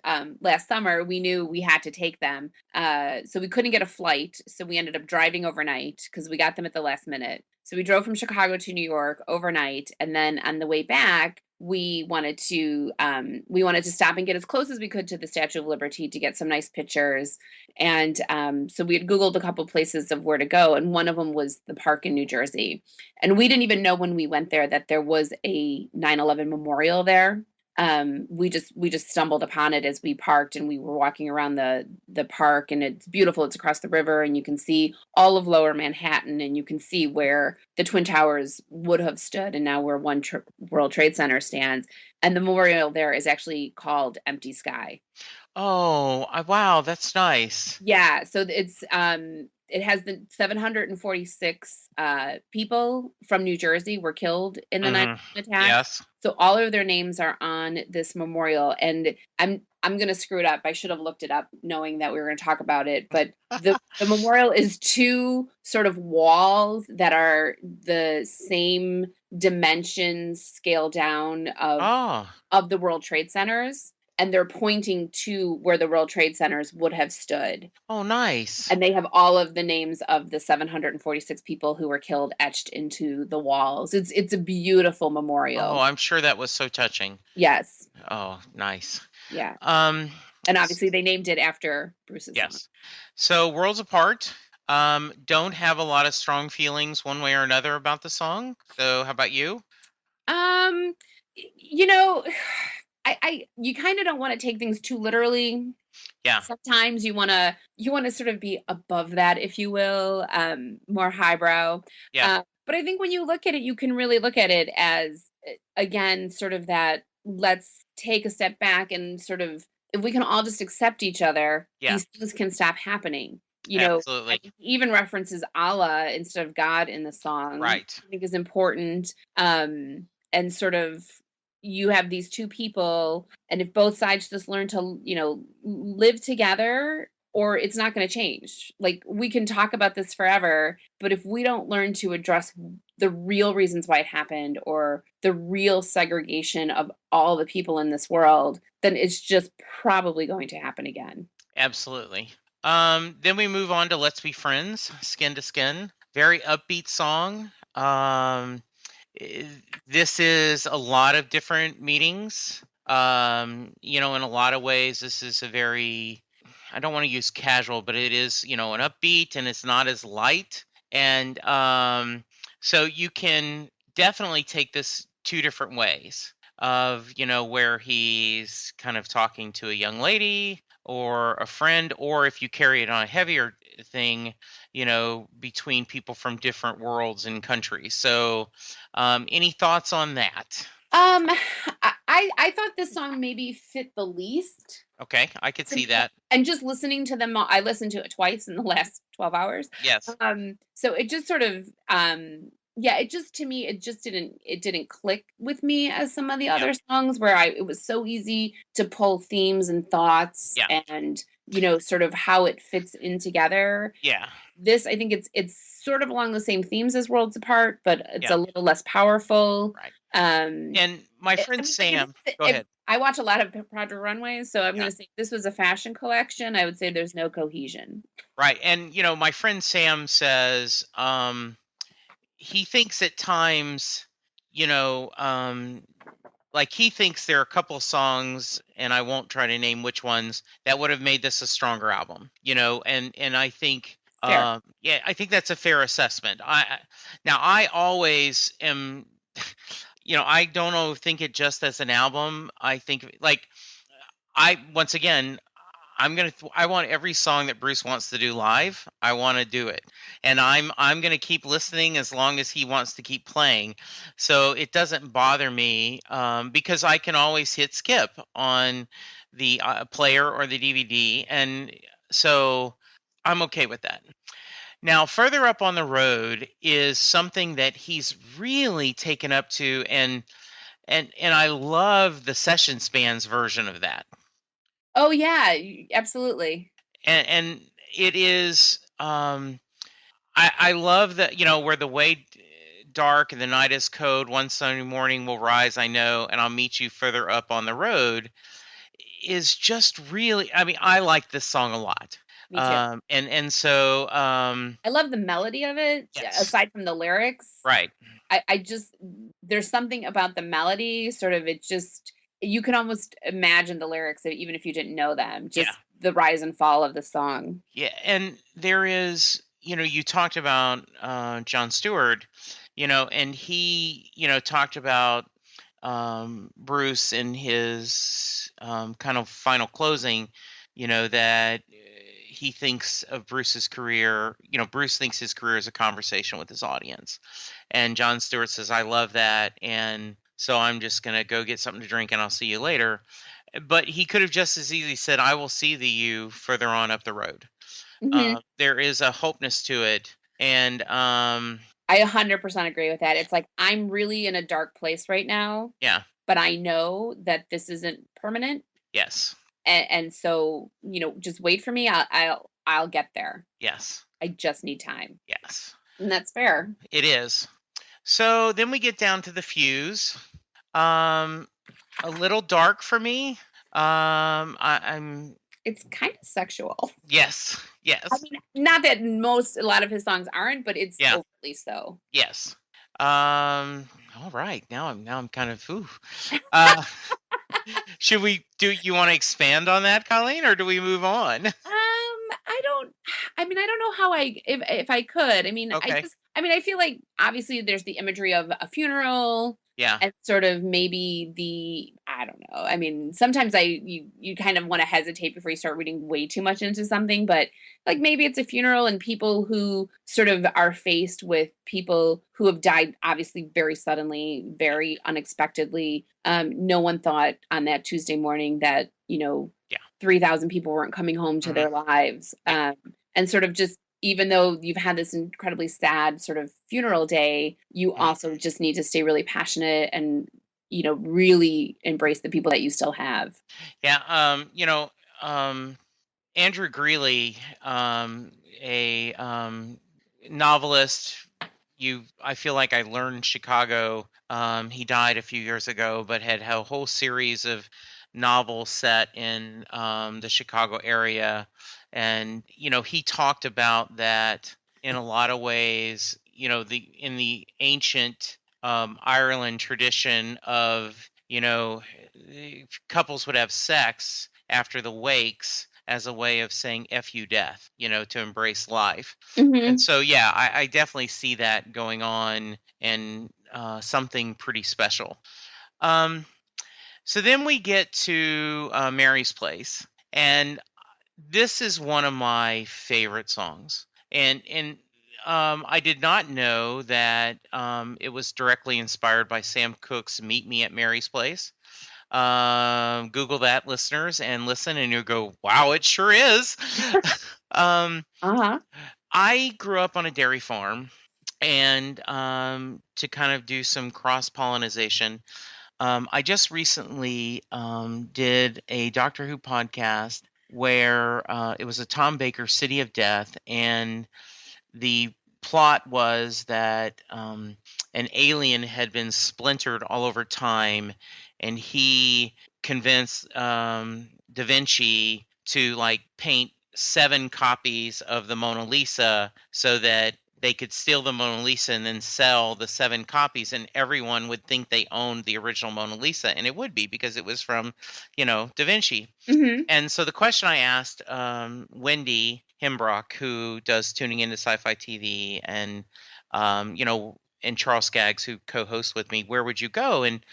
summer, we knew we had to take them. So we couldn't get a flight, so we ended up driving overnight because we got them at the last minute. So we drove from Chicago to New York overnight, and then on the way back, we wanted to stop and get as close as we could to the Statue of Liberty to get some nice pictures. And so we had Googled a couple places of where to go, and one of them was the park in New Jersey. And we didn't even know when we went there that there was a 9/11 memorial there. We just stumbled upon it as we parked, and we were walking around the park, and it's beautiful. It's across the river, and you can see all of Lower Manhattan, and you can see where the Twin Towers would have stood, and now where World Trade Center stands. And the memorial there is actually called Empty Sky. Oh, wow, that's nice. Yeah, so it has the 746 people from New Jersey were killed in the 9/11 attack. Yes. So all of their names are on this memorial, and I'm gonna screw it up. I should have looked it up knowing that we were gonna talk about it. But the memorial is two sort of walls that are the same dimensions scale down Oh, of the World Trade Centers, and they're pointing to where the World Trade Centers would have stood. oh, nice. And they have all of the names of the 746 people who were killed etched into the walls. It's a beautiful Oh, memorial. I'm sure that was so touching. Yes. Oh, nice. Yeah. Um, And obviously they named it after Bruce's son. yes. So, Worlds Apart, don't have a lot of strong feelings one way or another about the song. So, how about you? Um, you know, you kind of don't want to take things too literally. Yeah. Sometimes you want to sort of be above that, if you will, more highbrow. Yeah. But I think when you look at it, you can really look at it as again, sort of that, let's take a step back and sort of, if we can all just accept each other, Yeah. these things can stop happening. Absolutely. And he even references Allah instead of God in the song. Right. I think is important. And sort of, you have these two people, and if both sides just learn to live together, or it's not going to change. Like, we can talk about this forever, but if we don't learn to address the real reasons why it happened, or the real segregation of all the people in this world, then it's just probably going to happen again. Absolutely. Then we move on to Let's Be Friends, Skin to Skin. Very upbeat song. This is a lot of different meanings. In a lot of ways, this is a very, I don't want to use casual, but it is, an upbeat, and it's not as light. And so you can definitely take this two different ways of, where he's kind of talking to a young lady or a friend, or if you carry it on a heavier thing, between people from different worlds and countries. So, any thoughts on that? I thought this song maybe fit the least. Okay, I could see that. And just listening to them, I listened to it twice in the last 12 hours. Yes. So it just sort of, it just, to me, it didn't click with me as some of the other songs where it was so easy to pull themes and thoughts and, sort of how it fits in together. Yeah. This, I think it's sort of along the same themes as Worlds Apart, but it's a little less powerful. Right. And my friend Sam, go ahead. I watch a lot of Project Runways, so I'm going to say this was a fashion collection. I would say there's no cohesion. Right. And, my friend Sam says he thinks at times, like he thinks there are a couple of songs, and I won't try to name which ones, that would have made this a stronger album, and I think, I think that's a fair assessment. I always am, I don't think it just as an album. I think, like, once again, I want every song that Bruce wants to do live. I want to do it, and I'm going to keep listening as long as he wants to keep playing. So it doesn't bother me, because I can always hit skip on the player or the DVD, and so I'm okay with that. Now, further up on the road is something that he's really taken up to, and I love the Session Spans version of that. Oh yeah, absolutely. And it is, I love that, where the way dark and the night is cold, one sunny morning will rise, I know, and I'll meet you further up on the road is just really, I mean, I like this song a lot. Me too. And so I love the melody of it, yes, aside from the lyrics. right. I just there's something about the melody, sort of it just you can almost imagine the lyrics even if you didn't know them, Yeah. just the rise and fall of the song. Yeah, and there is, you talked about John Stewart, and he, talked about Bruce in his kind of final closing, that he thinks of Bruce's career. Bruce thinks his career is a conversation with his audience, and John Stewart says, "I love that," and so I'm just gonna go get something to drink, and I'll see you later. But he could have just as easily said, "I will see you further on up the road." Mhm. There is a hopeness to it, and I 100% agree with that. It's like, I'm really in a dark place right now, yeah, but I know that this isn't permanent, yes, and so, just wait for me. I'll get there. yes, I just need time. yes, And that's fair. it is. So then we get down to the fuse. Um, a little dark for me. I'm It's kind of sexual. yes, I yes, mean, not that a lot of his songs aren't, but it's yeah, overly so. yes. All right. Now I'm kind of ooh. Uh, should we do? You want to expand on that, Colleen, or do we move on? I don't I mean, I don't know how if I could. I mean, Okay. I feel like obviously there's the imagery of a funeral Yeah. and sort of maybe I don't know. I mean, sometimes you kind of want to hesitate before you start reading way too much into something, but like maybe it's a funeral and people who sort of are faced with people who have died obviously very suddenly, very unexpectedly. No one thought on that Tuesday morning that, Yeah. 3,000 people weren't coming home to Hmm. their lives. Yeah. And sort of just, even though you've had this incredibly sad sort of funeral day, you Mhm. also just need to stay really passionate and, really embrace the people that you still have. Yeah. Um, Andrew Greeley, a novelist. I feel like I learned Chicago. He died a few years ago, but had a whole series of novels set in the Chicago area, and he talked about that in a lot of ways. In the ancient Ireland tradition of couples would have sex after the wakes as a way of saying "f you death," to embrace life. And Hmm. so, yeah, I definitely see that going on, and something pretty special. Um, so then we get to Mary's Place, and this is one of my favorite songs. And I did not know that it was directly inspired by Sam Cooke's "Meet Me at Mary's Place." Google that, listeners, and listen, and you'll go, "Wow, it sure is." um, Uh-huh. I grew up on a dairy farm, and to kind of do some cross pollination, I just recently did a Doctor Who podcast where it was a Tom Baker City of Death, and the plot was that an alien had been splintered all over time, and he convinced Da Vinci to like paint 7 copies of the Mona Lisa so that they could steal the Mona Lisa and then sell the 7 copies, and everyone would think they owned the original Mona Lisa, and it would be because it was from, Da Vinci. Hmm. And so the question I asked Wendy Himbrock, who does Tuning Into Sci-Fi TV, and Charles Skaggs, who co-hosts with me, where would you go? And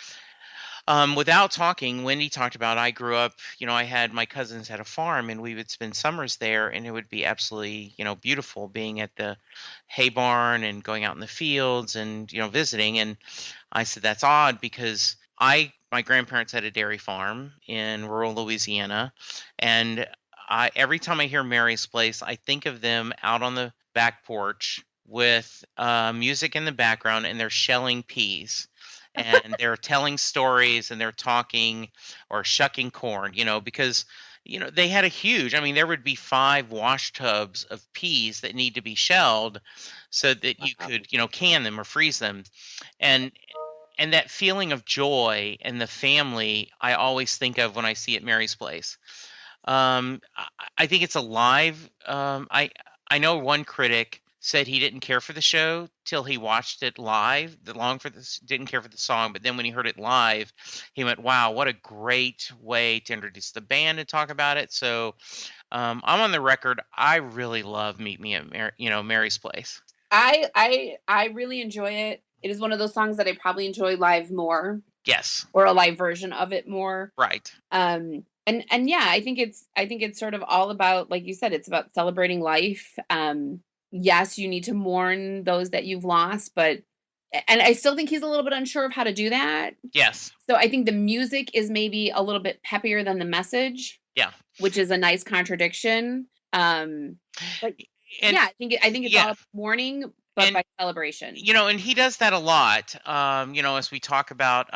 without talking, Wendy talked about, I grew up, I had my cousins had a farm, and we would spend summers there, and it would be absolutely, beautiful being at the hay barn and going out in the fields and, visiting. And I said, that's odd because my grandparents had a dairy farm in rural Louisiana, and every time I hear Mary's Place, I think of them out on the back porch with music in the background, and they're shelling peas, and they're telling stories, and they're talking or shucking corn, because they had a huge, I mean, there would be 5 wash tubs of peas that need to be shelled so that you Wow. could, can them or freeze them. And and that feeling of joy and the family, I always think of when I see at Mary's Place. I think it's alive. I know one critic said he didn't care for the show till he watched it live. The long for this didn't care for the song, but then when he heard it live, he went, "Wow, what a great way to introduce the band and talk about it." So I'm on the record. I really love Meet Me at Mary's Place. I really enjoy it. It is one of those songs that I probably enjoy live more, Yes, or a live version of it more. right. And yeah, I think it's sort of all about, like you said, it's about celebrating life. Yes, you need to mourn those that you've lost, but and I still think he's a little bit unsure of how to do that. Yes, So I think the music is maybe a little bit peppier than the message, yeah, which is a nice contradiction. But and yeah, I think it's all yeah, about mourning, but and by celebration. and he does that a lot. As we talk about,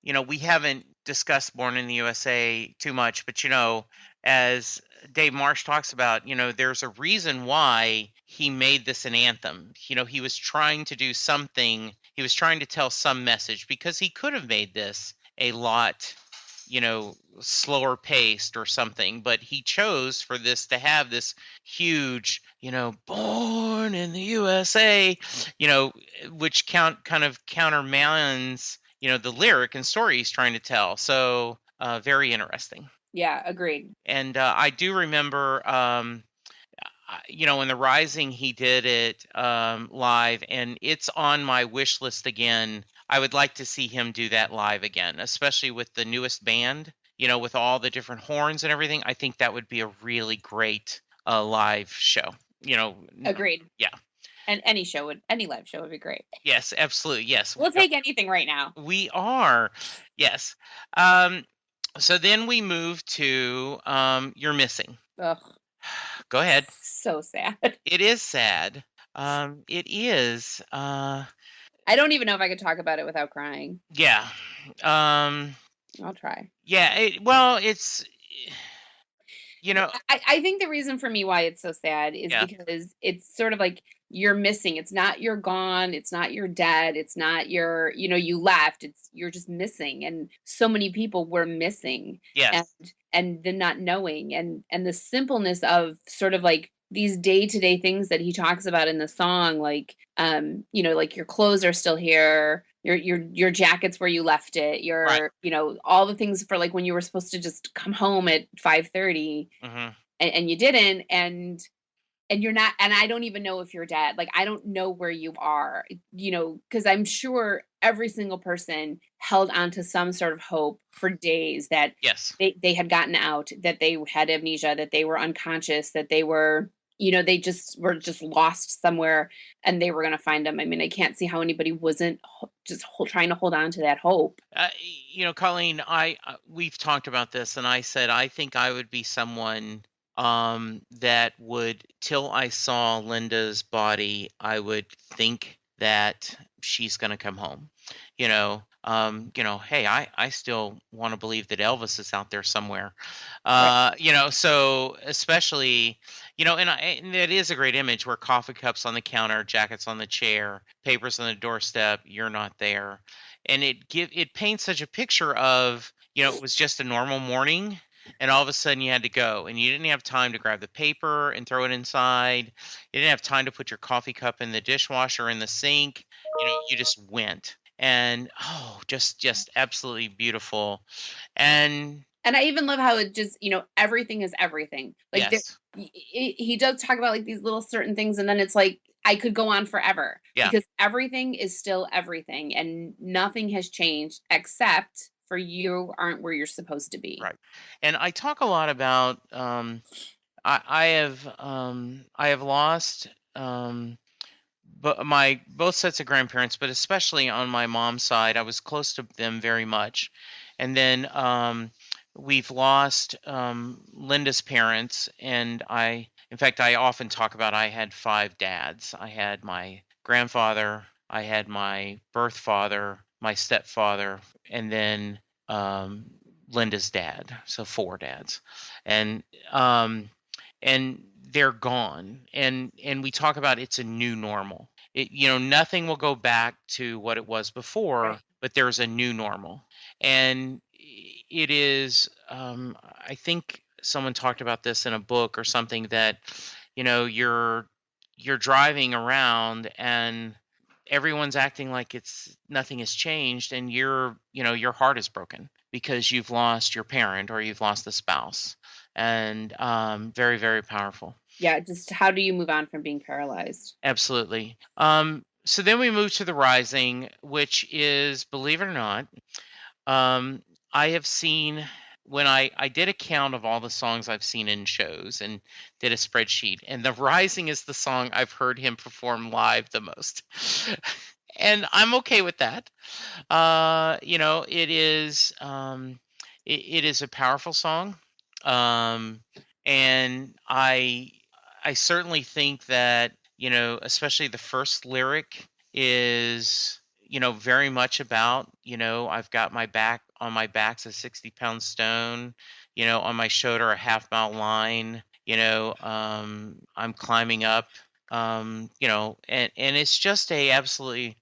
we haven't discussed Born in the USA too much, but as Dave Marsh talks about, there's a reason why he made this an anthem. He was trying to do something. He was trying to tell some message because he could have made this a lot, slower paced or something, but he chose for this to have this huge, born in the USA, you know, which kind of countermands, the lyric and story he's trying to tell. So very interesting. Yeah, agreed. And I do remember, in the Rising, he did it live, and it's on my wish list again. I would like to see him do that live again, especially with the newest band, with all the different horns and everything. I think that would be a really great live show. Agreed. Yeah. And any live show would be great. Yes, absolutely. Yes. We'll take anything right now. We are. Yes. So then we move to You're Missing. Ugh, Go ahead. so sad. It is sad. It is. I don't even know if I could talk about it without crying. Yeah. Um, I'll try. yeah. Well, it's, you know, I think the reason for me why it's so sad is yeah. because it's sort of like you're missing. It's not you're gone. It's not you're dead. It's not you left. It's you're just missing. And so many people were missing, and Yes. and then not knowing, and the simpleness of sort of like these day-to-day things that he talks about in the song, like like your clothes are still here, your jacket's where you left it, Right. all the things for like when you were supposed to just come home at 5:30, Hmm. and you didn't, and you're not, and I don't even know if you're dead. Like I don't know where you are, because I'm sure every single person held on to some sort of hope for days that Yes. they had gotten out, that they had amnesia, that they were unconscious, that they were, they just were just lost somewhere, and they were going to find them. I mean, I can't see how anybody wasn't just trying to hold on to that hope. Uh, Colleen, we've talked about this, and I said I think I would be someone that would, till I saw Linda's body, I would think that she's going to come home. Hey, I still want to believe that Elvis is out there somewhere. Right. So especially, and it is a great image where coffee cups on the counter, jackets on the chair, papers on the doorstep, you're not there. And it paints such a picture of, it was just a normal morning, and all of a sudden you had to go, and you didn't have time to grab the paper and throw it inside. You didn't have time to put your coffee cup in the dishwasher in the sink. You just went. And just absolutely beautiful. And And I even love how it just, everything is everything. Like yes. he does talk about like these little certain things, and then it's like I could go on forever, Yeah. because everything is still everything, and nothing has changed except for you aren't where you're supposed to be. Right. And I talk a lot about I have lost but my both sets of grandparents, but especially on my mom's side, I was close to them very much. And then we've lost Linda's parents, and in fact, I often talk about I had 5 dads. I had my grandfather, I had my birth father, my stepfather, and then Linda's dad, so 4 dads. And um and they're gone. And we talk about it's a new normal. Nothing will go back to what it was before, Right. but there's a new normal. And it is, I think someone talked about this in a book or something, that you're driving around and everyone's acting like it's nothing has changed, and your heart is broken because you've lost your parent or you've lost the spouse. And very, very powerful. Yeah, just how do you move on from being paralyzed? Absolutely. So then we move to the Rising, which is, believe it or not, um, I have seen, when I did a count of all the songs I've seen in shows and did a spreadsheet, and the Rising is the song I've heard him perform live the most. And I'm okay with that. It is, it is a powerful song. Um, and I certainly think that, especially the first lyric is, very much about, I've got my back, on my back's a 60-pound stone, on my shoulder a half-mile line, I'm climbing up, and it's just a absolutely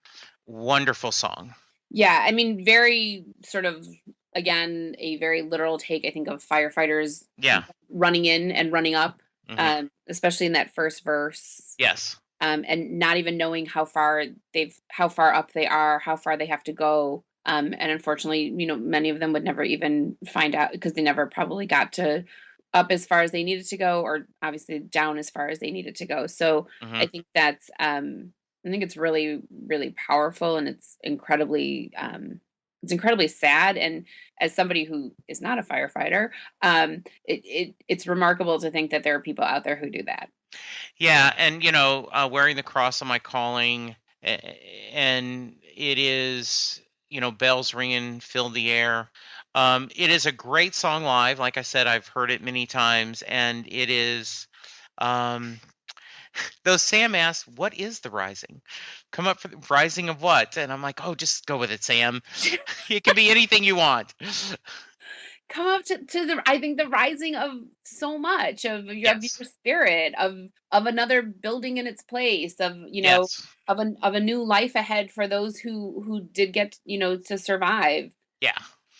wonderful song. Yeah, I mean, very sort of, again, a very literal take, I think, of firefighters Yeah. running in and running up, especially in that first verse. Yes. And not even knowing how far up they are, how far they have to go. And unfortunately, many of them would never even find out because they never probably got to up as far as they needed to go, or obviously down as far as they needed to go. So Hmm. I think I think it's really, really powerful, and it's incredibly sad. And as somebody who is not a firefighter, it's remarkable to think that there are people out there who do that. Yeah, and wearing the cross on my calling, and it is, bells ringing, fill the air. It is a great song live. Like I said, I've heard it many times, and it is. Um, though Sam asked, "What is the Rising? Come up for the Rising of what?" And I'm like, "Oh, just go with it, Sam. It can be anything you want." Come up to the, I think, the rising of so much of Yes. your spirit, of another building in its place, of Yes. of a new life ahead for those who did get to survive. Yeah.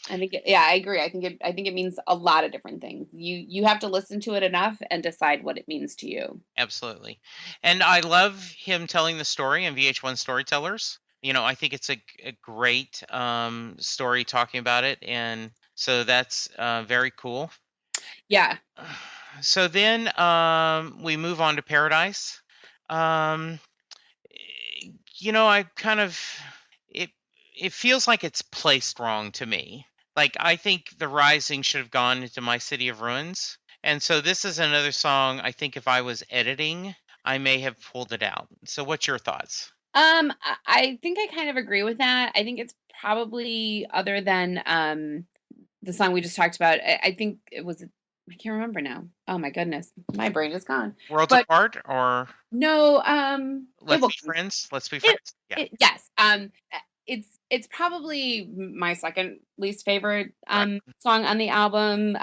I think yeah, I agree. I think it means a lot of different things. You have to listen to it enough and decide what it means to you. Absolutely. And I love him telling the story in VH1 Storytellers. I think it's a great story talking about it. And so that's very cool. Yeah. So then we move on to Paradise. Um, I kind of, it, it feels like it's placed wrong to me. Like, I think The Rising should have gone into My City of Ruins. And so this is another song, I think if I was editing, I may have pulled it out. So what's your thoughts? I think I kind of agree with that. I think it's probably, other than the song we just talked about, I think it was, I can't remember now. Oh my goodness, my brain is gone. Worlds But Apart or no, it Let's will Be Friends? Let's Be it, Friends? Yeah, yes. It's probably my second least favorite right. song on the album.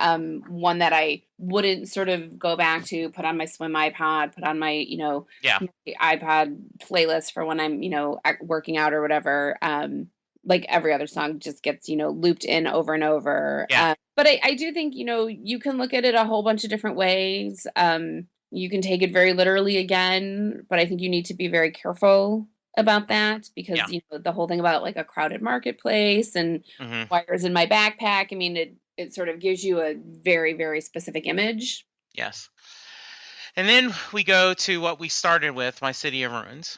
One that I wouldn't sort of go back to, put on my swim iPod, put on my Yeah, my iPod playlist for when I'm working out or whatever. Like every other song just gets looped in over and over. yeah, But I do think you can look at it a whole bunch of different ways. You can take it very literally again, but I think you need to be very careful about that, because yeah. the whole thing about like a crowded marketplace and Hmm. wires in my backpack, I mean, it sort of gives you a very, very specific image. Yes. And then we go to what we started with, My City of Ruins.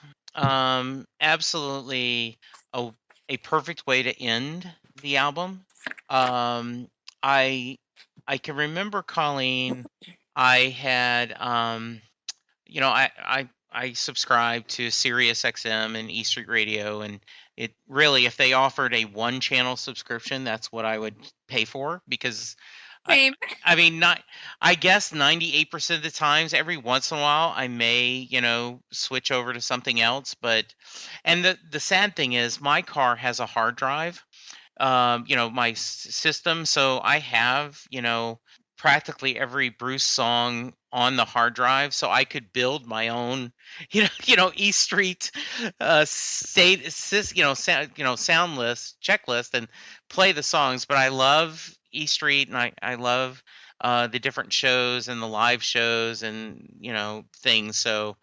Absolutely a, a perfect way to end the album. Um, I I can remember, Colleen, I had I subscribed to Sirius XM and E Street Radio, and it really, if they offered a one channel subscription, that's what I would pay for, because I Same. I mean, not, I guess 98% of the times, every once in a while, I may, switch over to something else. But, and the sad thing is, my car has a hard drive, my system. So I have, practically every Bruce song on the hard drive, so I could build my own, E Street, sound list, checklist, and play the songs. But I love E Street, and I love the different shows and the live shows and things. So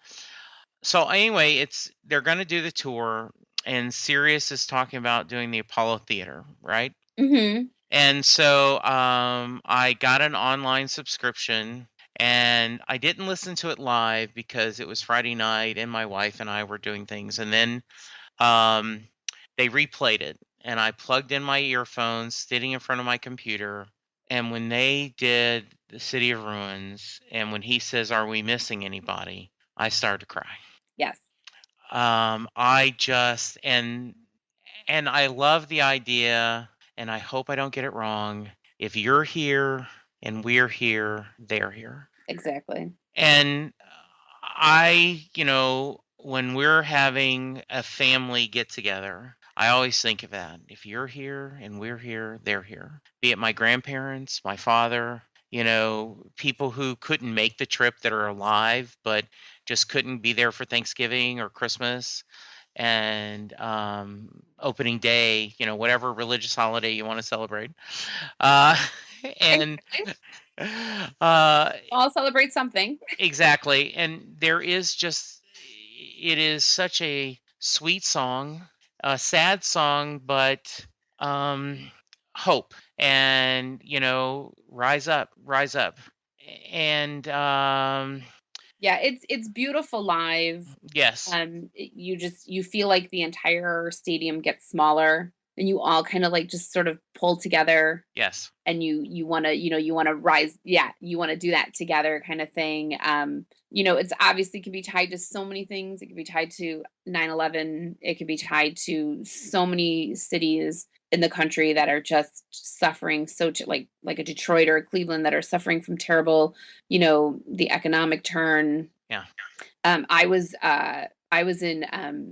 anyway, they're going to do the tour, and Sirius is talking about doing the Apollo Theater, right? Mm-hmm. And so I got an online subscription, and I didn't listen to it live because it was Friday night, and my wife and I were doing things. And then they replayed it, and I plugged in my earphones, sitting in front of my computer. And when they did the City of Ruins, and when he says, "Are we missing anybody?" I started to cry. Yes. I just and I love the idea, and I hope I don't get it wrong. If you're here and we're here, they're here. Exactly. And when we're having a family get together, I always think of that. If you're here and we're here, they're here. Be it my grandparents, my father, people who couldn't make the trip that are alive, but just couldn't be there for Thanksgiving or Christmas and opening day, whatever religious holiday you want to celebrate. Uh, and All celebrate something. exactly. And it is such a sweet song, a sad song, but hope and, rise up, rise up. And Yeah, it's beautiful live. yes, You feel like the entire stadium gets smaller, and you all kind of like just sort of pull together, yes, and you want to you want to rise. Yeah, you want to do that together, kind of thing. It's obviously can be tied to so many things. It could be tied to 9/11. It could be tied to so many cities in the country that are just suffering, like a Detroit or a Cleveland, that are suffering from terrible, the economic turn. yeah. I was in,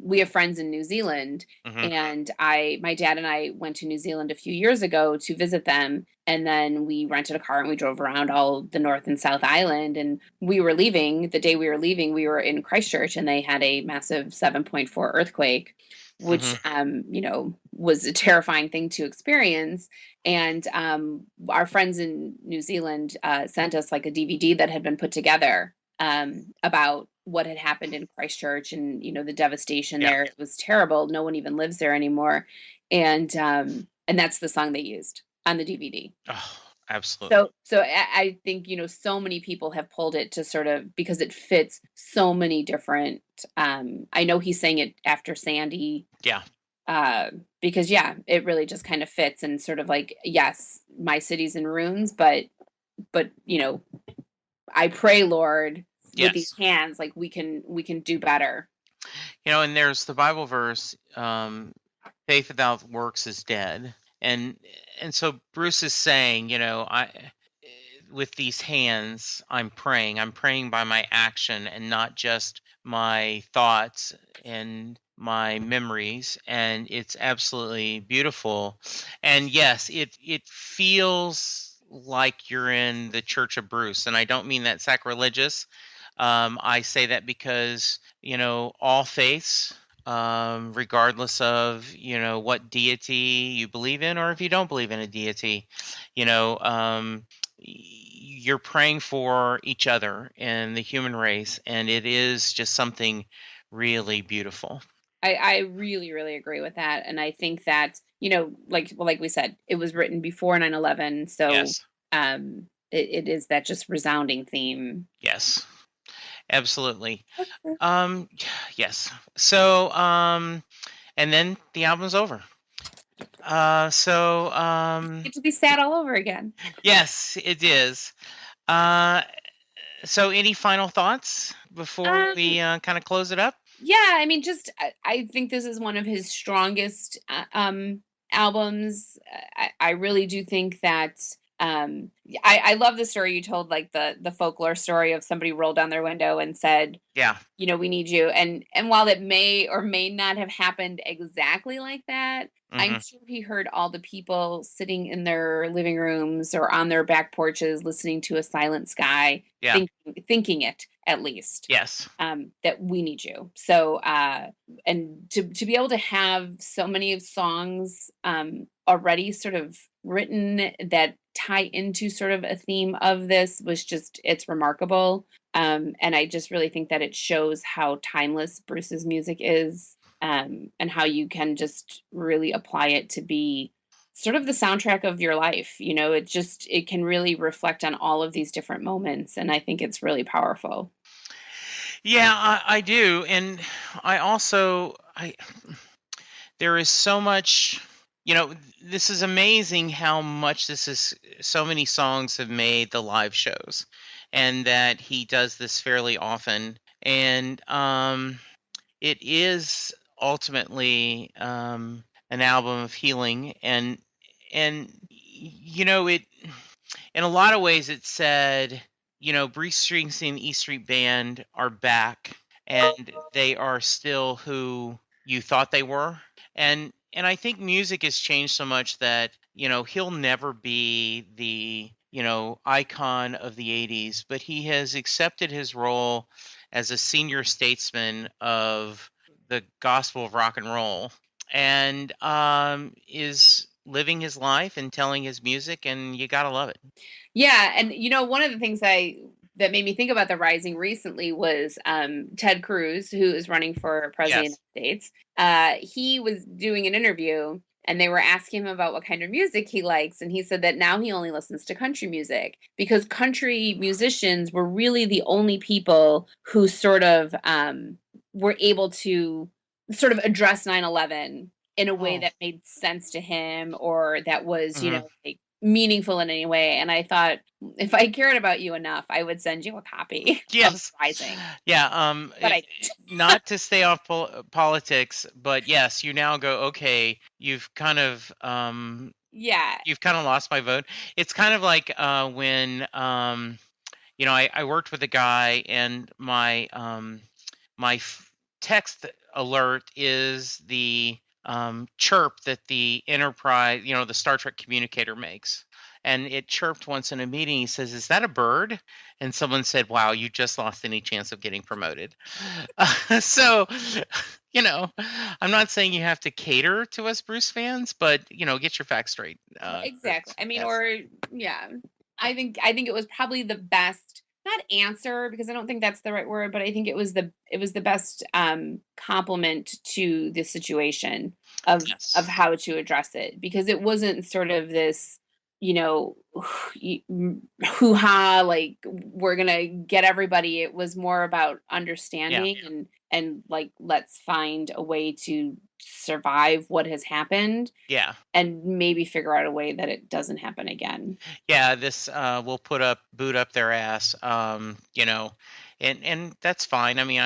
we have friends in New Zealand, Hmm. and my dad and I went to New Zealand a few years ago to visit them. And then we rented a car and we drove around all the North and South Island. And the day we were leaving, we were in Christchurch, and they had a massive 7.4 earthquake, which, Hmm. was a terrifying thing to experience. And our friends in New Zealand sent us like a DVD that had been put together about what had happened in Christchurch, and the devastation Yeah. there. It was terrible. No one even lives there anymore, and that's the song they used on the DVD. Oh, absolutely. So I think so many people have pulled it to sort of, because it fits so many different. I know he sang it after Sandy. Yeah. Because it really just kind of fits, and sort of like, yes, my city's in ruins, but I pray, Lord, with these Yes. hands, like we can do better. And there's the Bible verse, faith without works is dead. And so Bruce is saying, with these hands, I'm praying by my action and not just my thoughts and my memories. And it's absolutely beautiful. And yes, it feels like you're in the Church of Bruce. And I don't mean that sacrilegious. I say that because, all faiths, regardless of, what deity you believe in, or if you don't believe in a deity, you're praying for each other and the human race. And it is just something really beautiful. I really, really agree with that. And I think that, like we said, it was written before 9/11. So Yes. it is that just resounding theme. Yes. Absolutely. Um, yes. So, and then the album's over. Get to be sad all over again. Yes, it is. So any final thoughts before we kind of close it up? Yeah, I mean, I think this is one of his strongest albums. I really do think that I love the story you told, like the folklore story of somebody rolled down their window and said, Yeah. we need you. And while it may or may not have happened exactly like that, I'm Hmm. sure he heard all the people sitting in their living rooms or on their back porches listening to a silent sky, Yeah. thinking it at least. Yes. That we need you. So and to be able to have so many songs already sort of written that tie into sort of a theme of this was just, it's remarkable. And I just really think that it shows how timeless Bruce's music is, and how you can just really apply it to be sort of the soundtrack of your life. It can really reflect on all of these different moments. And I think it's really powerful. Yeah, I do. And I also, there is so much, this is amazing how much so many songs have made the live shows, and that he does this fairly often. And it is ultimately an album of healing. And in a lot of ways it said, Bruce Springsteen and E Street Band are back, and they are still who you thought they were. And I think music has changed so much that, he'll never be the, icon of the 80s, but he has accepted his role as a senior statesman of the gospel of rock and roll, and is living his life and telling his music, and you gotta love it. Yeah, and one of the things that made me think about the Rising recently was Ted Cruz, who is running for president of Yes. the United States. He was doing an interview, and they were asking him about what kind of music he likes, and he said that now he only listens to country music because country musicians were really the only people who sort of were able to sort of address 9/11 in a way Oh. that made sense to him, or that was, Mhm. like meaningful in any way. And I thought, if I cared about you enough, I would send you a copy of Yes. Rising. Yeah, But I not to stay off politics, but yes, you now go, okay, yeah. you've kind of lost my vote. It's kind of like when I worked with a guy, and my text alert is the chirp that the Enterprise, the Star Trek communicator makes. And it chirped once in a meeting. He says, "Is that a bird?" And someone said, "Wow, you just lost any chance of getting promoted." So, you know, I'm not saying you have to cater to us Bruce fans, but get your facts straight. Exactly. I mean, Yes. or yeah, I think it was probably the best, not answer, because I don't think that's the right word, but I think it was the best compliment to the situation of Yes. how to address it, because it wasn't sort of this, you know, hoo ha, like we're gonna get everybody. It was more about Yeah. understanding and like, let's find a way to survive what has happened Yeah. and maybe figure out a way that it doesn't happen again. Yeah, this will boot up their ass, and that's fine. I mean,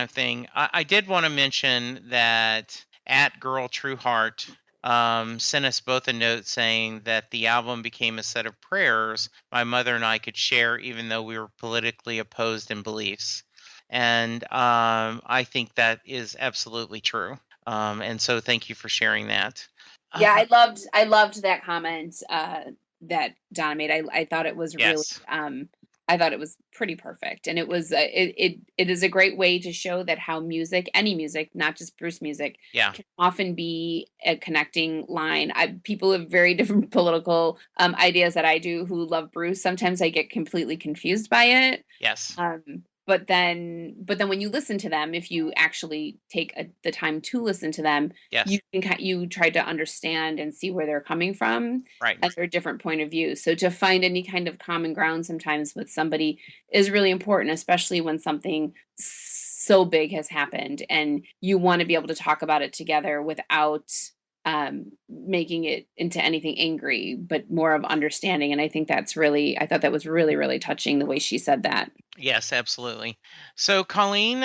I did want to mention that at Girl True Heart sent us both a note saying that the album became a set of prayers my mother and I could share, even though we were politically opposed in beliefs. And I think that is absolutely true. And so thank you for sharing that. Yeah, Uh, I loved that comment that Donna made. I thought it was really yes. I thought it was pretty perfect, and it is a great way to show that how music, any music, not just Bruce music, Yeah. can often be a connecting line. People have very different political ideas that I do who love Bruce. Sometimes I get completely confused by it. Yes. But then when you listen to them, if you actually take the time to listen to them, you Yes. you try to understand and see where they're coming from Right. and their different point of view. So to find any kind of common ground sometimes with somebody is really important, especially when something so big has happened and you want to be able to talk about it together without making it into anything angry, but more of understanding. And I think I thought that was really, really touching the way she said that. Yes, absolutely. So, Colleen,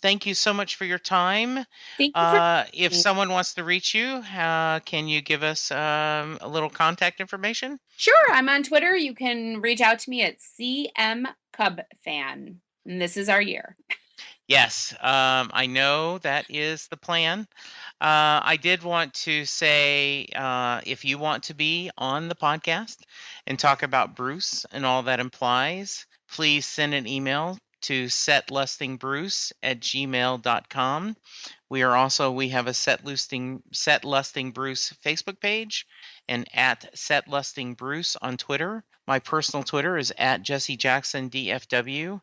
thank you so much for your time. Thank you for If me. someone wants to reach you, can you give us a little contact information? Sure, I'm on Twitter. You can reach out to me at CM Cub Fan. And this is our year. Yes, I know that is the plan. I did want to say if you want to be on the podcast and talk about Bruce and all that implies, please send an email to setlustingbruce@gmail.com. We have a Set Lusting Bruce Facebook page and at Set Lusting Bruce on Twitter. My personal Twitter is at Jesse Jackson DFW.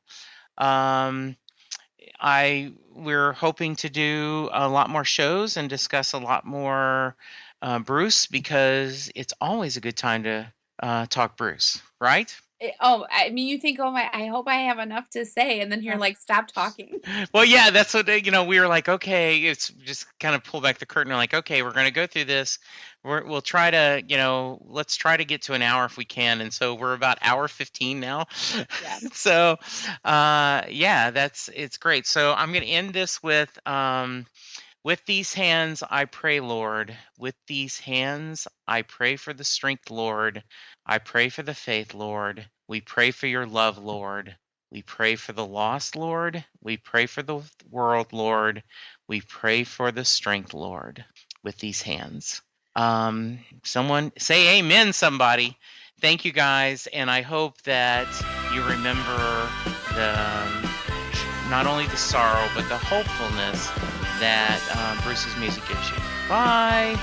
We're hoping to do a lot more shows and discuss a lot more Bruce, because it's always a good time to talk Bruce, right? Oh, I mean, you think, oh my, I hope I have enough to say. And then you're like, stop talking. Well, yeah, that's what we were like. Okay, it's just kind of pull back the curtain. We're like, okay, we're going to go through this. We'll try to, let's try to get to an hour if we can. And so we're about hour 15 now. Yeah. So, yeah, it's great. So I'm going to end this with these hands I pray, Lord. With these hands I pray for the strength, Lord. I pray for the faith, Lord. We pray for your love, Lord. We pray for the lost, Lord. We pray for the world, Lord. We pray for the strength, Lord. With these hands. Someone say amen, somebody. Thank you, guys. And I hope that you remember not only the sorrow, but the hopefulness that Bruce's music gives you. Bye.